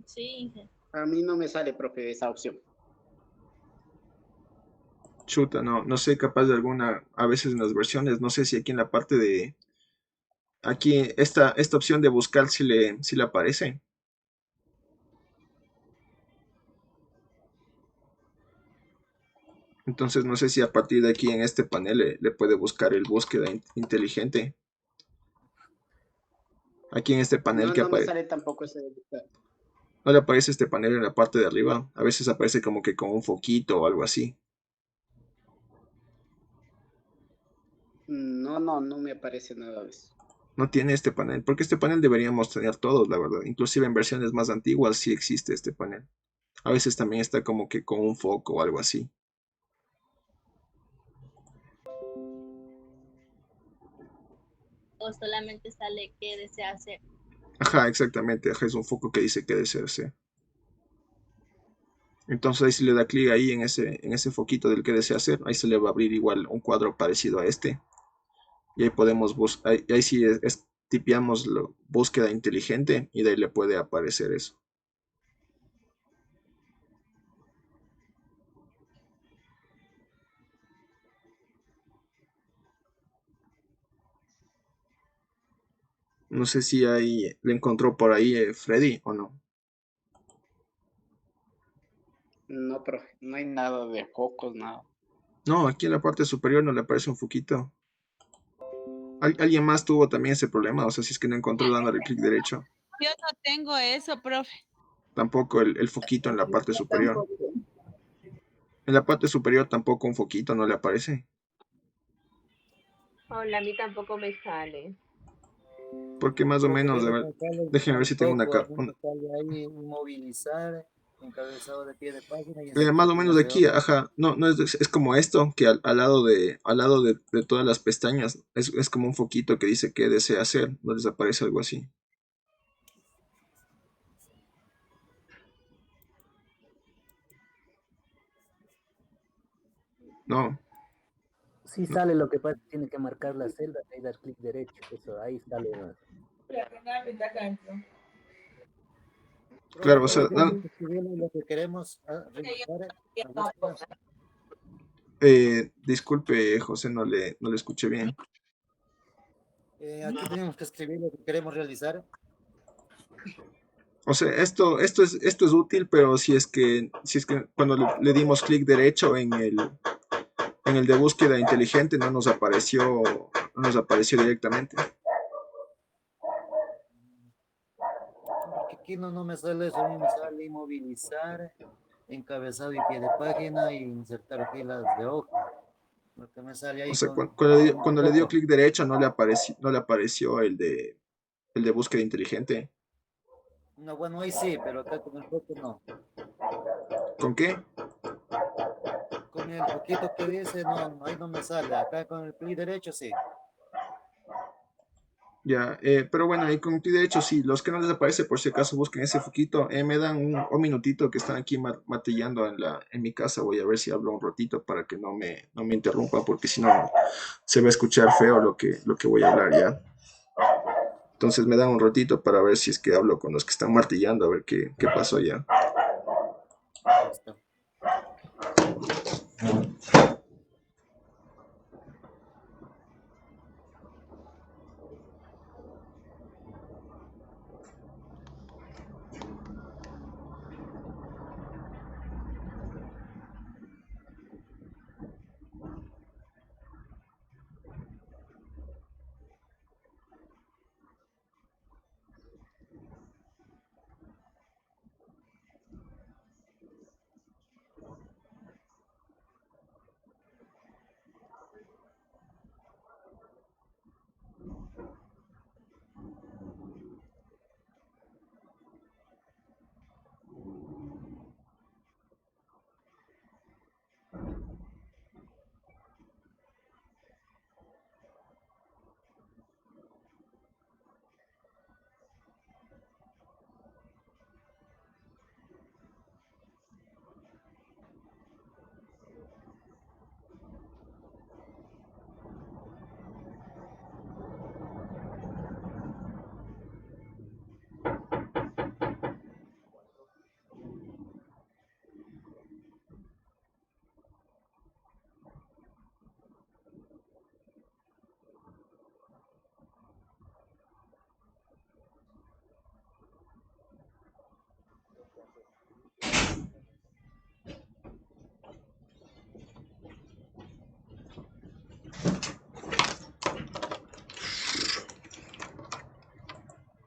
Sí, A mí no me sale, profe, esa opción. Chuta, no sé, capaz de alguna, a veces en las versiones, no sé si aquí en la parte aquí esta opción de buscar si le aparece. Entonces no sé si a partir de aquí en este panel le puede buscar el búsqueda inteligente. Aquí en este panel No, que no me aparece, sale tampoco ese de buscar. no le aparece este panel en la parte de arriba. A veces aparece como que con un foquito o algo así. No me aparece nada de eso. No tiene este panel, porque este panel deberíamos tener todos, la verdad. Inclusive en versiones más antiguas sí existe este panel. A veces también está como que con un foco o algo así. o solamente sale qué desea hacer. Ajá, exactamente. Ajá, es un foco que dice que desea hacer. Entonces ahí si le da clic ahí en ese foquito del que desea hacer, ahí se le va a abrir igual un cuadro parecido a este. Y ahí podemos buscar, ahí sí tipeamos búsqueda inteligente y de ahí le puede aparecer eso. No sé si ahí le encontró por ahí Freddy o no. No, profe, no hay nada de focos, nada. No, aquí en la parte superior no le aparece un foquito. ¿Alguien más tuvo también ese problema? O sea, si es que no encontró dándole clic derecho. Yo no tengo eso, profe. Tampoco el foquito en la parte Yo superior. tampoco. En la parte superior tampoco un foquito no le aparece. Hola, a mí tampoco me sale. Porque más o Profe, menos, a pero ver, me sale déjenme ver si tengo tampoco, a mí me sale ahí inmovilizar, encabezado de pie de página y más enseñar o menos temas de de aquí, hoja. ajá, no es como esto, que al lado de todas las pestañas, es como un foquito que dice que desea hacer, no desaparece algo así. No, Sí sale, lo que pasa es que tiene que marcar la celda, ahí dar clic derecho, eso, ahí sale. ¿No? Claro, Profe, o pero sea, tenemos que escribir lo que queremos realizar. disculpe, José, no le escuché bien. Aquí tenemos que escribir lo que queremos realizar. O sea, esto es útil, pero si es que cuando le dimos clic derecho en el de búsqueda inteligente no nos apareció directamente. Porque aquí no me sale eso, a mí me sale inmovilizar, encabezado y pie de página y insertar filas de hoja. Lo que me sale O ahí sea, con cuando le dio foco. clic derecho no le apareció el de búsqueda inteligente. No, bueno, ahí sí, pero acá con el foco no. ¿Con qué? Con el foquito que dice, no, ahí no me sale. Acá con el clic derecho sí. Ya, pero bueno, ahí con clic derecho sí, los que no les aparece, por si acaso busquen ese foquito, me dan un minutito que están aquí matillando en mi casa, voy a ver si hablo un ratito para que no me interrumpa, porque si no se va a escuchar feo lo que voy a hablar ya. Entonces me dan un ratito para ver si es que hablo con los que están martillando, a ver qué pasó ya. Listo.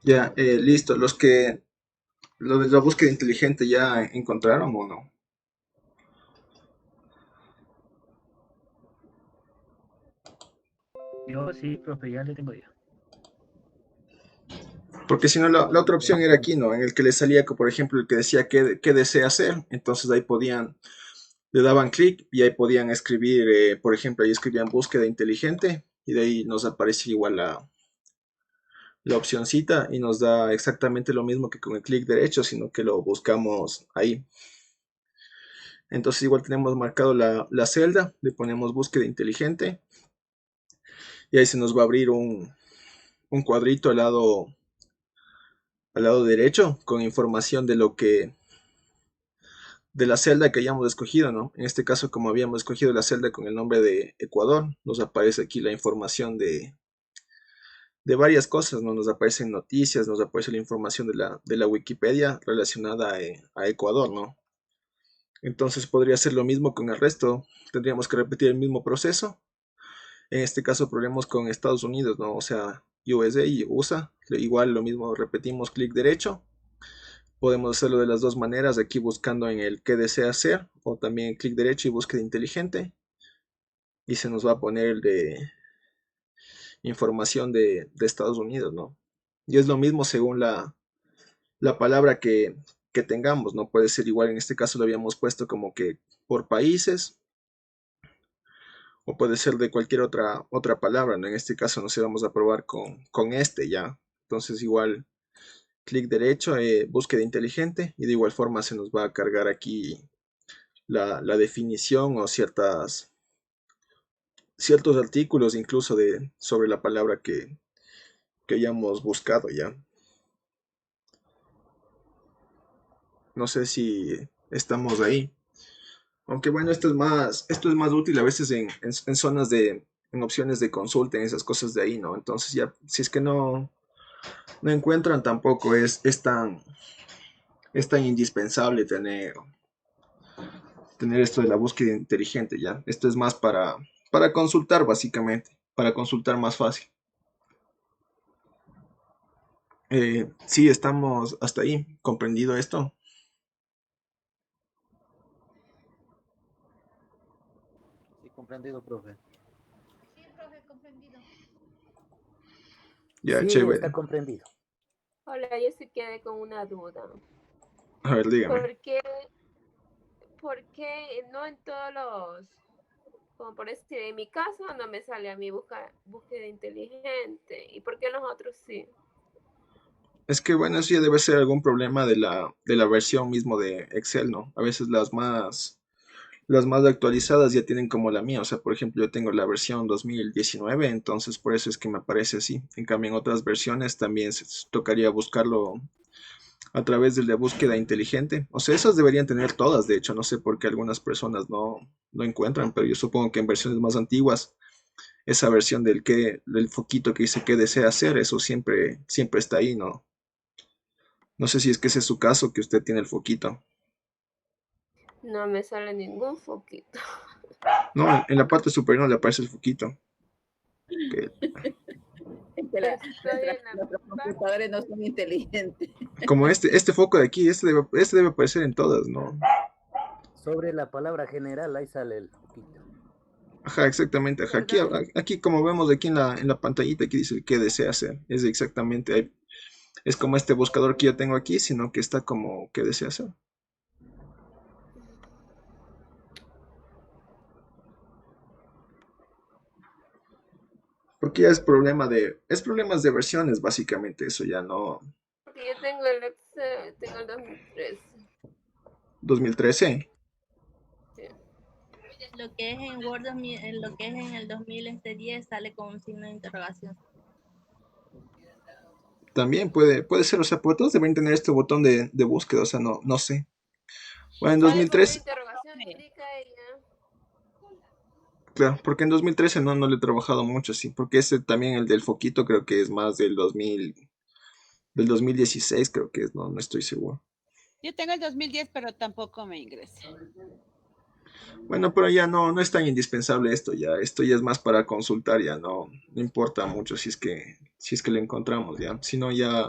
Ya, listo, lo de la búsqueda inteligente ya encontraron o no. Yo sí, profe, ya le tengo ya. Porque si no, la otra opción era aquí, ¿no? En el que le salía, por ejemplo, el que decía qué desea hacer. Entonces ahí le daban clic y ahí podían escribir, por ejemplo, ahí escribían búsqueda inteligente y de ahí nos aparece igual la opcioncita y nos da exactamente lo mismo que con el clic derecho, sino que lo buscamos ahí. Entonces igual tenemos marcado la celda, le ponemos búsqueda inteligente y ahí se nos va a abrir un cuadrito al lado derecho con información de la celda que hayamos escogido, ¿no? En este caso, como habíamos escogido la celda con el nombre de Ecuador, nos aparece aquí la información de varias cosas, ¿no? Nos aparecen noticias, nos aparece la información de la Wikipedia relacionada a Ecuador, ¿no? Entonces podría ser lo mismo con el resto, tendríamos que repetir el mismo proceso. En este caso, problemas con Estados Unidos, ¿no? O sea, USA y USA, igual lo mismo, repetimos clic derecho. Podemos hacerlo de las dos maneras, aquí buscando en el que desea hacer, o también clic derecho y búsqueda inteligente. Y se nos va a poner el de información de Estados Unidos, ¿no? Y es lo mismo según la palabra que tengamos, ¿no? Puede ser igual, en este caso lo habíamos puesto como que por países, o puede ser de cualquier otra palabra, ¿no? En este caso nos íbamos a probar con este ya. Entonces igual clic derecho, búsqueda inteligente y de igual forma se nos va a cargar aquí la definición o ciertos artículos incluso sobre la palabra que hayamos buscado ya. No sé si estamos ahí. Aunque bueno, esto es más útil a veces en zonas en opciones de consulta, en esas cosas de ahí, ¿no? Entonces ya, si es que no encuentran tampoco, es tan indispensable tener esto de la búsqueda inteligente, ¿ya? Esto es más para consultar, básicamente, para consultar más fácil. Sí, estamos hasta ahí, comprendido esto. Sí, comprendido, profe. Sí, profe, comprendido. Ya, Sí, chévere. está comprendido. Hola, yo sí quedé con una duda. A ver, dígame. ¿Por qué no en todos los, como por decir, en mi caso no me sale a mí búsqueda inteligente? ¿Y por qué en los otros sí? Es que bueno, eso ya debe ser algún problema de la versión mismo de Excel, ¿no? A veces las más actualizadas ya tienen como la mía. O sea, por ejemplo, yo tengo la versión 2019, entonces por eso es que me aparece así. En cambio, en otras versiones también tocaría buscarlo a través de la búsqueda inteligente. O sea, esas deberían tener todas, de hecho. No sé por qué algunas personas no encuentran, pero yo supongo que en versiones más antiguas, esa versión del foquito que dice qué desea hacer, eso siempre, siempre está ahí, ¿no? No sé si es que ese es su caso, que usted tiene el foquito. No me sale ningún foquito. No, en la parte superior no le aparece el foquito. Que, Es que Estoy en la nuestros parte. computadores no son inteligentes. como este foco de aquí, este debe aparecer en todas, ¿no? Sobre la palabra general, ahí sale el foquito. Ajá, exactamente. Ajá. Aquí como vemos aquí en la pantallita, aquí dice qué desea hacer. Es exactamente ahí. Es como este buscador que yo tengo aquí, sino que está como qué desea hacer. Porque ya es problemas de versiones, básicamente, eso ya no. Porque yo tengo el Excel, tengo el 2013. 2013. Sí. Lo que es en Word 2000, lo que es en el 2010 sale con un signo de interrogación. También puede ser, o sea, porque todos deberían tener este botón de búsqueda, o sea, no sé. Bueno, en Sale con una 2013, interrogación, clica ella. claro, porque en 2013 no le he trabajado mucho, sí, porque ese también, el del foquito, creo que es más del 2016, creo que es, no estoy seguro. Yo tengo el 2010, pero tampoco me ingresé. Bueno, pero ya no es tan indispensable esto ya es más para consultar, ya no importa mucho si es que le encontramos, ya, si no ya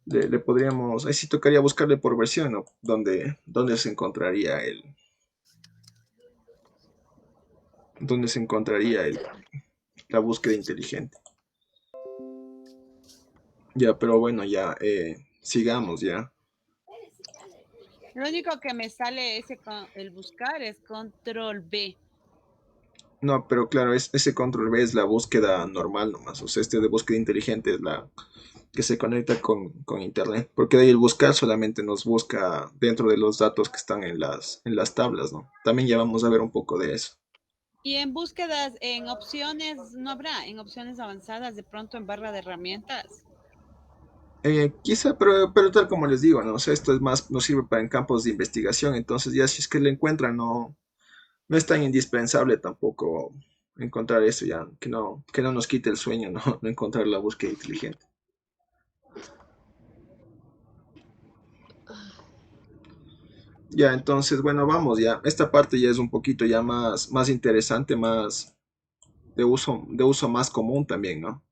le podríamos, ahí sí tocaría buscarle por versión, ¿no? Dónde se encontraría la búsqueda inteligente. Ya, pero bueno, ya, sigamos, ya. Lo único que me sale el buscar es control B. No, pero claro, ese control B es la búsqueda normal nomás. O sea, este de búsqueda inteligente es la que se conecta con internet. Porque de ahí el buscar solamente nos busca dentro de los datos que están en las tablas, ¿no? También ya vamos a ver un poco de eso. Y en búsquedas, en opciones, no habrá, en opciones avanzadas, de pronto en barra de herramientas. Quizá, pero tal como les digo, ¿no? O sea, esto es más, nos sirve para en campos de investigación. Entonces ya si es que le encuentran, no es tan indispensable tampoco encontrar eso ya. Que no nos quite el sueño, ¿no? No encontrar la búsqueda inteligente. Ya, entonces, bueno, vamos ya. Esta parte ya es un poquito ya más interesante, más de uso más común también, ¿no?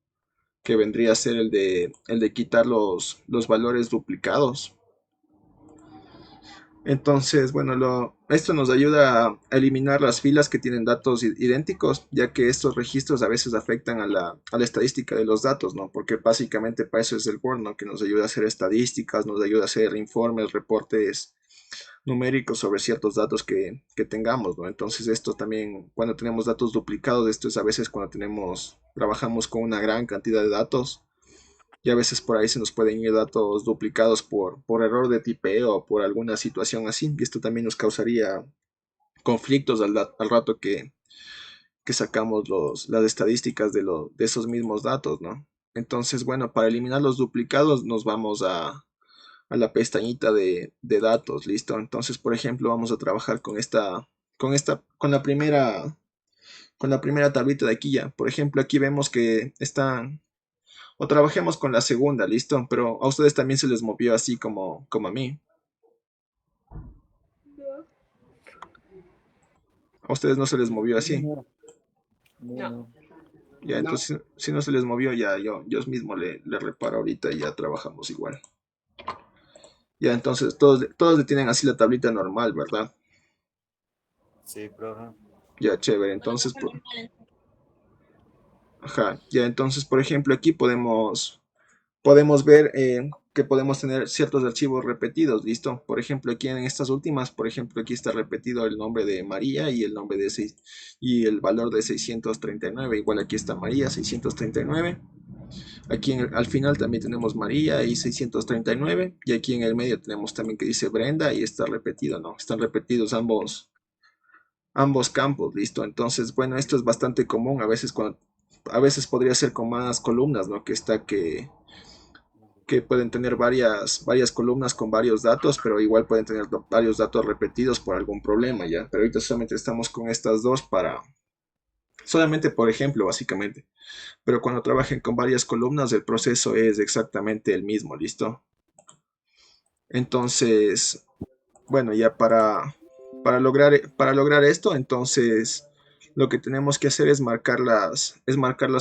Que vendría a ser el de quitar los valores duplicados. Entonces, bueno, esto nos ayuda a eliminar las filas que tienen datos idénticos, ya que estos registros a veces afectan a la estadística de los datos, ¿no? Porque básicamente para eso es el Word, ¿no? Que nos ayuda a hacer estadísticas, nos ayuda a hacer informes, reportes numéricos sobre ciertos datos que tengamos, ¿no? Entonces esto también, cuando tenemos datos duplicados, esto es a veces cuando trabajamos con una gran cantidad de datos y a veces por ahí se nos pueden ir datos duplicados por error de tipeo o por alguna situación así, y esto también nos causaría conflictos al rato que sacamos las estadísticas de esos mismos datos, ¿no? Entonces, bueno, para eliminar los duplicados nos vamos a la pestañita de datos, ¿listo? Entonces, por ejemplo, vamos a trabajar con la primera tablita de aquí ya. Por ejemplo, aquí vemos que están, o trabajemos con la segunda, ¿listo? Pero a ustedes también se les movió así como a mí. A ustedes no se les movió así. No. Ya, entonces, si no se les movió, ya yo mismo le reparo ahorita y ya trabajamos igual. Ya, entonces todos le tienen así la tablita normal, ¿verdad? Sí, profe. Ya, chévere. Entonces, ajá, ya, entonces, por ejemplo, aquí podemos ver que podemos tener ciertos archivos repetidos, ¿listo? Por ejemplo, aquí en estas últimas, por ejemplo, aquí está repetido el nombre de María y el nombre y el valor de 639. Igual aquí está María, 639. Aquí al final también tenemos María y 639. Y aquí en el medio tenemos también que dice Brenda y está repetido, ¿no? Están repetidos ambos campos, ¿listo? Entonces, bueno, esto es bastante común. A veces podría ser con más columnas, ¿no? Que pueden tener varias columnas con varios datos, pero igual pueden tener varios datos repetidos por algún problema, ¿ya? Pero ahorita solamente estamos con estas dos solamente por ejemplo, básicamente. Pero cuando trabajen con varias columnas, el proceso es exactamente el mismo, ¿listo? Entonces, bueno, ya para lograr esto, entonces lo que tenemos que hacer es marcar las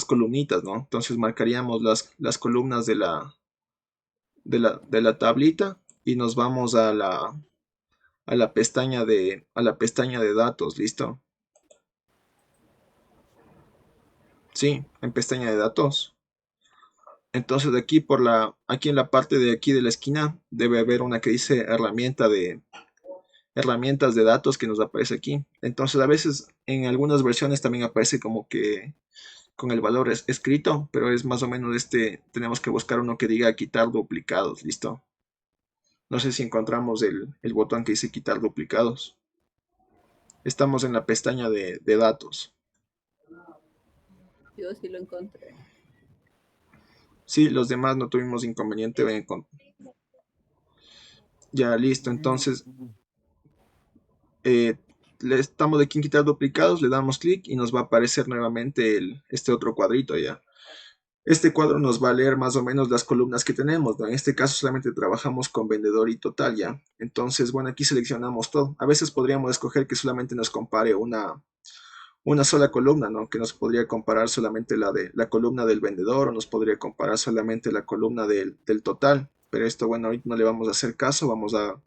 columnitas, ¿no? Entonces marcaríamos las columnas de la tablita y nos vamos a la pestaña de datos, ¿listo? Sí, en pestaña de datos. Entonces de aquí en la parte de aquí de la esquina debe haber una que dice herramientas de datos que nos aparece aquí. Entonces a veces en algunas versiones también aparece como que con el valor escrito, pero es más o menos tenemos que buscar uno que diga quitar duplicados, ¿listo? No sé si encontramos el botón que dice quitar duplicados. Estamos en la pestaña de datos. Yo sí lo encontré. Sí, los demás no tuvimos inconveniente. Ya, listo. Entonces, le estamos de aquí en quitar duplicados, le damos clic y nos va a aparecer nuevamente este otro cuadrito ya. Este cuadro nos va a leer más o menos las columnas que tenemos, ¿no? En este caso solamente trabajamos con vendedor y total ya. Entonces, bueno, aquí seleccionamos todo. A veces podríamos escoger que solamente nos compare una sola columna, ¿no? Que nos podría comparar solamente la columna del vendedor o nos podría comparar solamente la columna del total. Pero esto, bueno, ahorita no le vamos a hacer caso, vamos a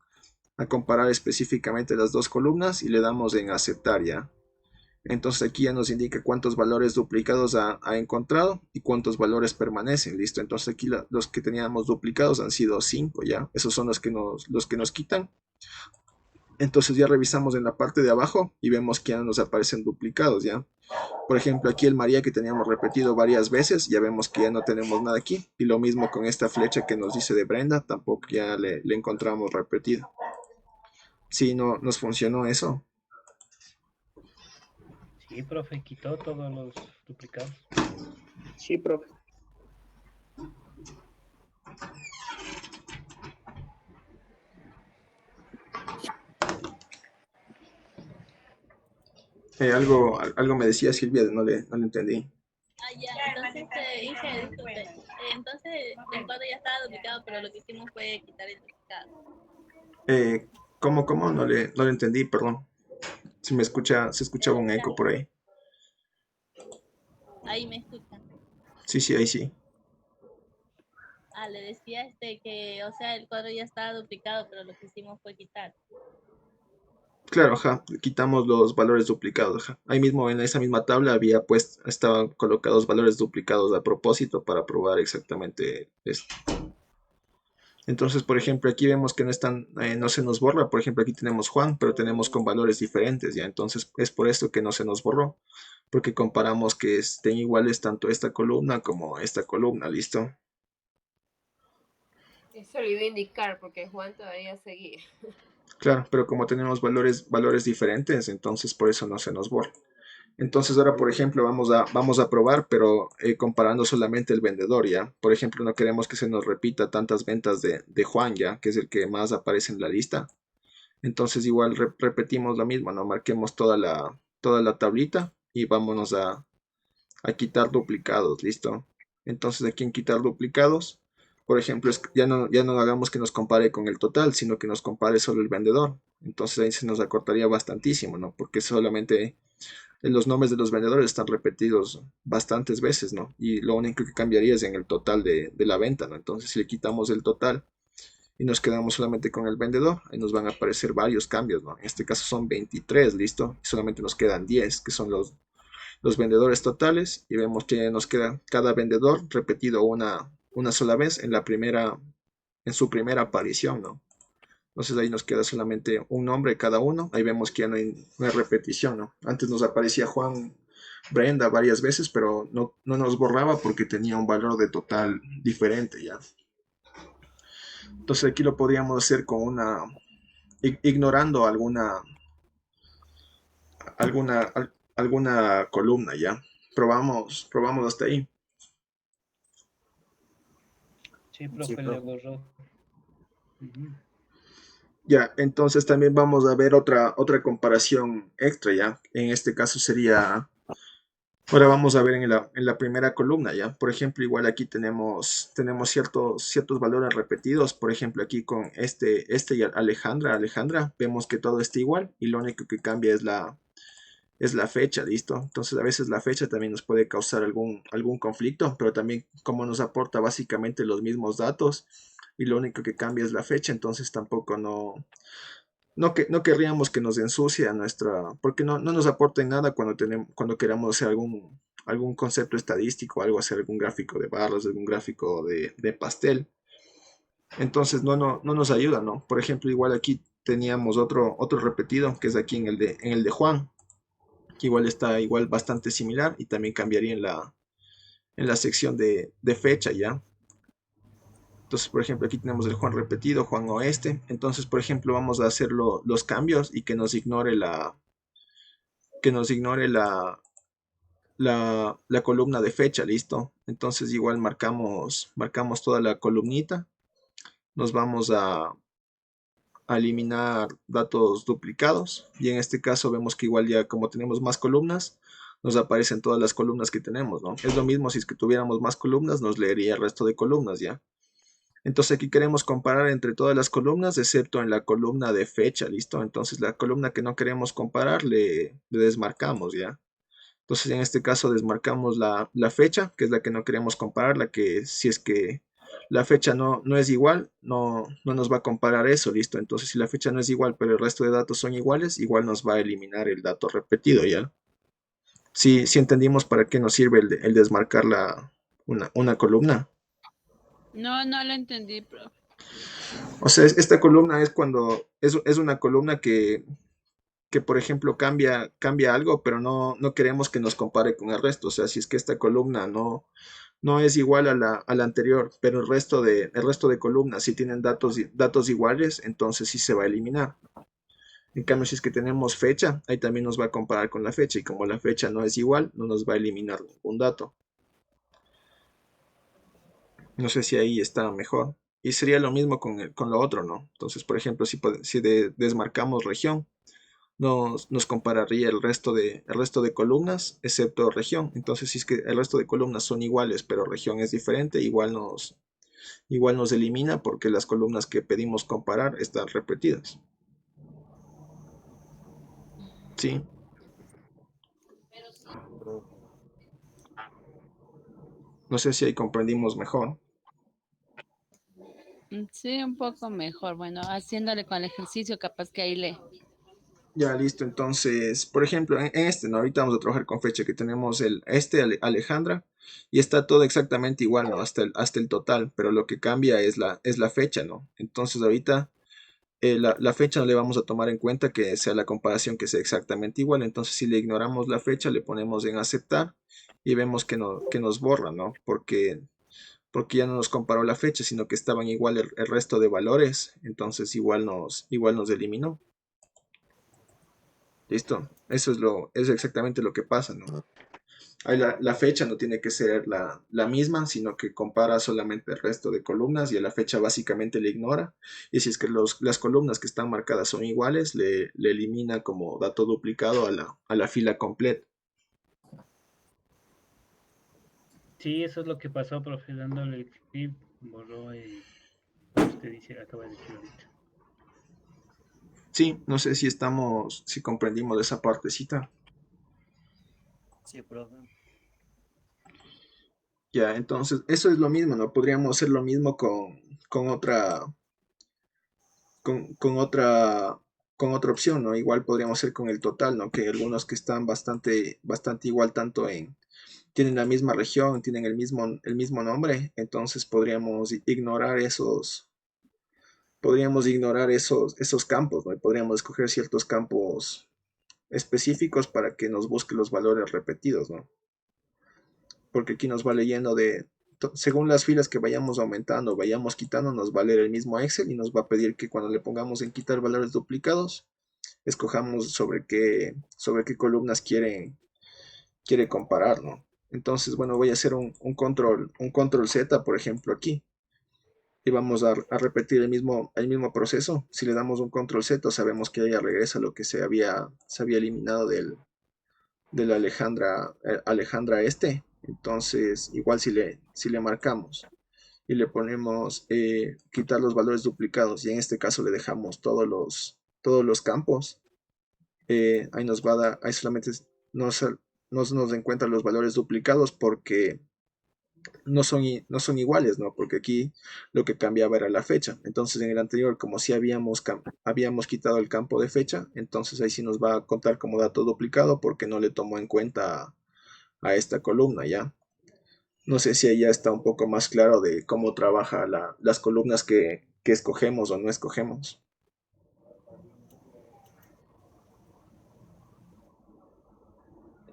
comparar específicamente las dos columnas y le damos en aceptar ya. Entonces aquí ya nos indica cuántos valores duplicados ha encontrado y cuántos valores permanecen, listo. Entonces aquí los que teníamos duplicados han sido 5 ya, esos son los que nos quitan. Entonces ya revisamos en la parte de abajo y vemos que ya nos aparecen duplicados ya. Por ejemplo, aquí el María que teníamos repetido varias veces, ya vemos que ya no tenemos nada aquí. Y lo mismo con esta flecha que nos dice de Brenda, tampoco ya le encontramos repetido. Sí, no nos funcionó eso. Sí, profe, quitó todos los duplicados. Sí, profe. Algo me decía Silvia, no le entendí. Ah, ya, entonces dije, disculpe, entonces el cuadro ya estaba duplicado, pero lo que hicimos fue quitar el duplicado. ¿Cómo? No le entendí, perdón. Se escuchaba un eco por ahí. Ahí me escuchan. Sí, ahí sí. Ah, le decía que, o sea, el cuadro ya estaba duplicado, pero lo que hicimos fue quitar. Claro, ajá, quitamos los valores duplicados, ajá. Ahí mismo en esa misma tabla estaban colocados valores duplicados a propósito para probar exactamente esto. Entonces, por ejemplo, aquí vemos que no se nos borra. Por ejemplo, aquí tenemos Juan, pero tenemos con valores diferentes, ¿ya? Entonces, es por esto que no se nos borró, porque comparamos que estén iguales tanto esta columna como esta columna, ¿listo? Eso le iba a indicar porque Juan todavía seguía. Claro, pero como tenemos valores diferentes, entonces por eso no se nos borra. Entonces ahora, por ejemplo, vamos a probar, pero comparando solamente el vendedor, ¿ya? Por ejemplo, no queremos que se nos repita tantas ventas de Juan, ¿ya? Que es el que más aparece en la lista. Entonces igual repetimos lo mismo, ¿no? Marquemos toda la tablita y vámonos a quitar duplicados, ¿listo? Entonces aquí en quitar duplicados, por ejemplo, ya no hagamos que nos compare con el total, sino que nos compare solo el vendedor. Entonces ahí se nos acortaría bastantísimo, ¿no? Porque solamente los nombres de los vendedores están repetidos bastantes veces, ¿no? Y lo único que cambiaría es en el total de la venta, ¿no? Entonces si le quitamos el total y nos quedamos solamente con el vendedor, ahí nos van a aparecer varios cambios, ¿no? En este caso son 23, ¿listo? Y solamente nos quedan 10, que son los vendedores totales, y vemos que nos queda cada vendedor repetido una sola vez en su primera aparición, ¿no? Entonces ahí nos queda solamente un nombre cada uno. Ahí vemos que ya no hay repetición, ¿no? Antes nos aparecía Juan Brenda varias veces, pero no nos borraba porque tenía un valor de total diferente, ¿ya? Entonces aquí lo podríamos hacer con ignorando alguna columna, ¿ya? Probamos hasta ahí. Sí, profe, le borró. Ya, entonces también vamos a ver otra comparación extra, ¿ya? En este caso sería, ahora vamos a ver en la primera columna, ¿ya? Por ejemplo, igual aquí tenemos ciertos valores repetidos, por ejemplo, aquí con este y Alejandra, vemos que todo está igual y lo único que cambia es la fecha, ¿listo? Entonces a veces la fecha también nos puede causar algún conflicto, pero también como nos aporta básicamente los mismos datos y lo único que cambia es la fecha, entonces tampoco no querríamos que nos ensucie porque no nos aporta en nada cuando queramos hacer algún concepto estadístico, algo, hacer algún gráfico de barras, algún gráfico de pastel. Entonces no nos ayuda, ¿no? Por ejemplo, igual aquí teníamos otro repetido, que es aquí en el de Juan, que igual está igual bastante similar y también cambiaría en la sección de fecha, ¿ya? Entonces, por ejemplo, aquí tenemos el Juan repetido, Juan Oeste. Entonces, por ejemplo, vamos a hacer los cambios y que nos ignore la columna de fecha, ¿listo? Entonces, igual marcamos toda la columnita. Nos vamos a eliminar datos duplicados. Y en este caso vemos que igual ya como tenemos más columnas, nos aparecen todas las columnas que tenemos, ¿no? Es lo mismo si es que tuviéramos más columnas, nos leería el resto de columnas, ¿ya? Entonces aquí queremos comparar entre todas las columnas, excepto en la columna de fecha, ¿listo? Entonces la columna que no queremos comparar le desmarcamos, ¿ya? Entonces en este caso desmarcamos la fecha, que es la que no queremos comparar, la que si es que la fecha no es igual, no nos va a comparar eso, ¿listo? Entonces si la fecha no es igual, pero el resto de datos son iguales, igual nos va a eliminar el dato repetido, ¿ya? Sí entendimos para qué nos sirve el desmarcar una columna. No lo entendí, profe. O sea, esta columna es cuando es una columna que por ejemplo cambia algo, pero no queremos que nos compare con el resto. O sea, si es que esta columna no es igual a la anterior, pero el resto de columnas si tienen datos iguales, entonces sí se va a eliminar. En cambio, si es que tenemos fecha, ahí también nos va a comparar con la fecha, y como la fecha no es igual, no nos va a eliminar ningún dato. No sé si ahí está mejor. Y sería lo mismo con lo otro, ¿no? Entonces, por ejemplo, si desmarcamos región, nos compararía el resto de columnas, excepto región. Entonces, si es que el resto de columnas son iguales, pero región es diferente, igual nos elimina porque las columnas que pedimos comparar están repetidas. ¿Sí? No sé si ahí comprendimos mejor. Sí, un poco mejor. Bueno, haciéndole con el ejercicio, capaz que ahí le... Ya, listo. Entonces, por ejemplo, en este, ¿no? Ahorita vamos a trabajar con fecha, que tenemos Alejandra, y está todo exactamente igual, ¿no? Hasta el total, pero lo que cambia es la fecha, ¿no? Entonces, ahorita la fecha no le vamos a tomar en cuenta que sea la comparación que sea exactamente igual. Entonces, si le ignoramos la fecha, le ponemos en aceptar y vemos que nos borra, ¿no? Porque ya no nos comparó la fecha, sino que estaban igual el resto de valores. Entonces, igual nos eliminó. ¿Listo? Es exactamente lo que pasa, ¿no? Ahí la fecha no tiene que ser la misma, sino que compara solamente el resto de columnas y a la fecha básicamente le ignora. Y si es que las columnas que están marcadas son iguales, le elimina como dato duplicado a la fila completa. Sí, eso es lo que pasó, profe, dándole el clip, borró lo que usted dice, acaba de decir ahorita. Sí, no sé si comprendimos esa partecita. Sí, profe. Ya, entonces, eso es lo mismo, ¿no? Podríamos hacer lo mismo con otra, con otra, con otra opción, ¿no? Igual podríamos hacer con el total, ¿no? Que hay algunos que están bastante igual, tienen la misma región, tienen el mismo nombre, entonces podríamos ignorar esos campos, ¿no? Y podríamos escoger ciertos campos específicos para que nos busque los valores repetidos, ¿no? Porque aquí nos va leyendo según las filas que vayamos aumentando, vayamos quitando, nos va a leer el mismo Excel y nos va a pedir que cuando le pongamos en quitar valores duplicados, escojamos sobre qué columnas quiere comparar, ¿no? Entonces, bueno, voy a hacer un control Z, por ejemplo, aquí. Y vamos a repetir el mismo proceso. Si le damos un control Z, sabemos que ella regresa lo que se había eliminado de la Alejandra este. Entonces, igual si le marcamos y le ponemos quitar los valores duplicados y en este caso le dejamos todos los campos, ahí nos va a dar, ahí solamente nos encuentra los valores duplicados porque no son iguales, ¿no? Porque aquí lo que cambiaba era la fecha. Entonces en el anterior, como si habíamos quitado el campo de fecha, entonces ahí sí nos va a contar como dato duplicado porque no le tomó en cuenta a esta columna, ¿ya? No sé si ahí ya está un poco más claro de cómo trabaja las columnas que escogemos o no escogemos.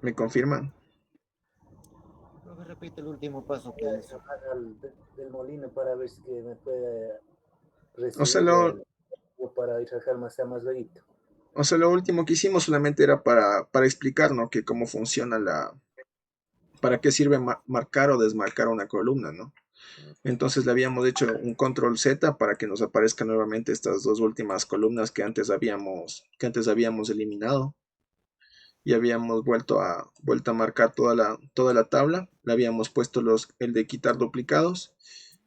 ¿Me confirman? Profe, repite el último paso que hizo. Del molino para ver si que me puede O sea, recibir o para ir a sacar más luego. lo último que hicimos solamente era para explicar, ¿no? Que cómo funciona para qué sirve marcar o desmarcar una columna, ¿no? Entonces le habíamos hecho un control Z para que nos aparezcan nuevamente estas dos últimas columnas que antes habíamos eliminado y habíamos vuelto a marcar toda la tabla. Le habíamos puesto el de quitar duplicados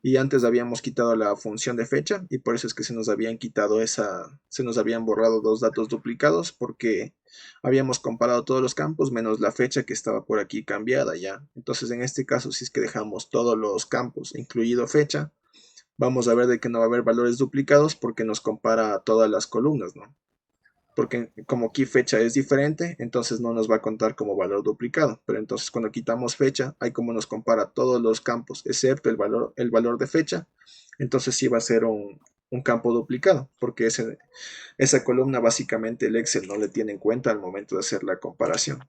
y antes habíamos quitado la función de fecha y por eso es que se nos habían borrado dos datos duplicados porque habíamos comparado todos los campos menos la fecha que estaba por aquí cambiada ya. Entonces en este caso si es que dejamos todos los campos, incluido fecha, vamos a ver de que no va a haber valores duplicados porque nos compara todas las columnas, ¿no? Porque como aquí fecha es diferente, entonces no nos va a contar como valor duplicado. Pero entonces cuando quitamos fecha, hay como nos compara todos los campos, excepto el valor de fecha. Entonces sí va a ser un campo duplicado, porque esa columna básicamente el Excel no le tiene en cuenta al momento de hacer la comparación.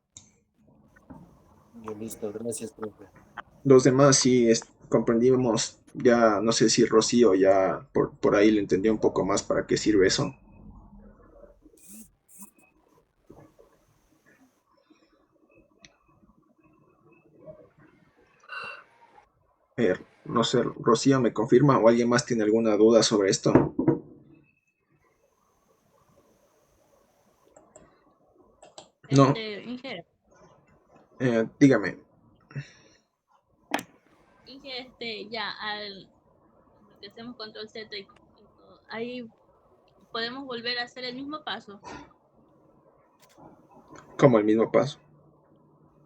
Ya listo, gracias, profe. Los demás sí comprendimos, ya no sé si Rocío ya por ahí le entendió un poco más para qué sirve eso. No sé, Rocío, ¿me confirma o alguien más tiene alguna duda sobre esto? No, Inge, dígame. ya al que hacemos control Z y todo, ahí podemos volver a hacer el mismo paso. Como el mismo paso.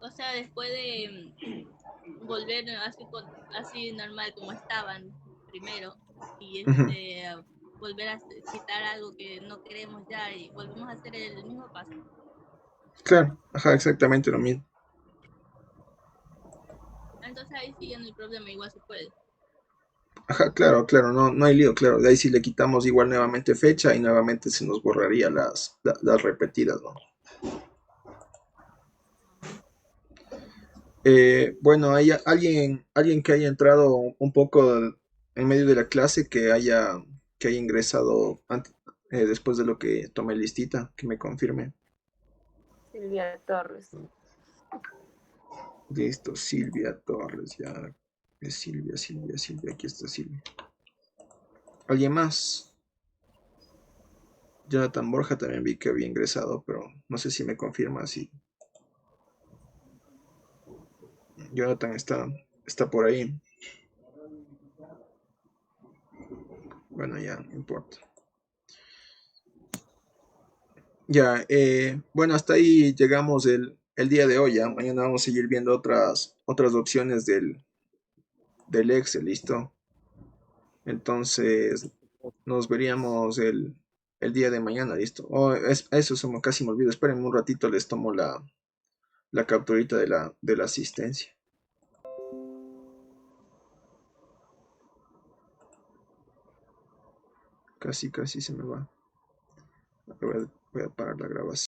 O sea, después de volver así normal como estaban primero y volver a quitar algo que no queremos ya y volvemos a hacer el mismo paso. Claro, ajá, exactamente lo mismo. Entonces ahí sí ya no hay problema, igual se puede. Ajá, claro, no hay lío, claro. De ahí sí le quitamos igual nuevamente fecha y nuevamente se nos borraría las repetidas, ¿no? Bueno, hay alguien que haya entrado un poco en medio de la clase que haya ingresado después de lo que tomé listita, que me confirme. Silvia Torres. Listo, Silvia Torres, ya. Es Silvia, aquí está Silvia. ¿Alguien más? Jonathan Borja también vi que había ingresado, pero no sé si me confirma si Jonathan está por ahí. Bueno, ya, no importa. Ya, bueno, hasta ahí llegamos el día de hoy. ¿Ya? Mañana vamos a seguir viendo otras opciones del Excel, ¿listo? Entonces, nos veríamos el día de mañana, ¿listo? Eso casi me olvido. Espérenme un ratito, les tomo la capturita de la asistencia. Casi se me va. Voy a parar la grabación.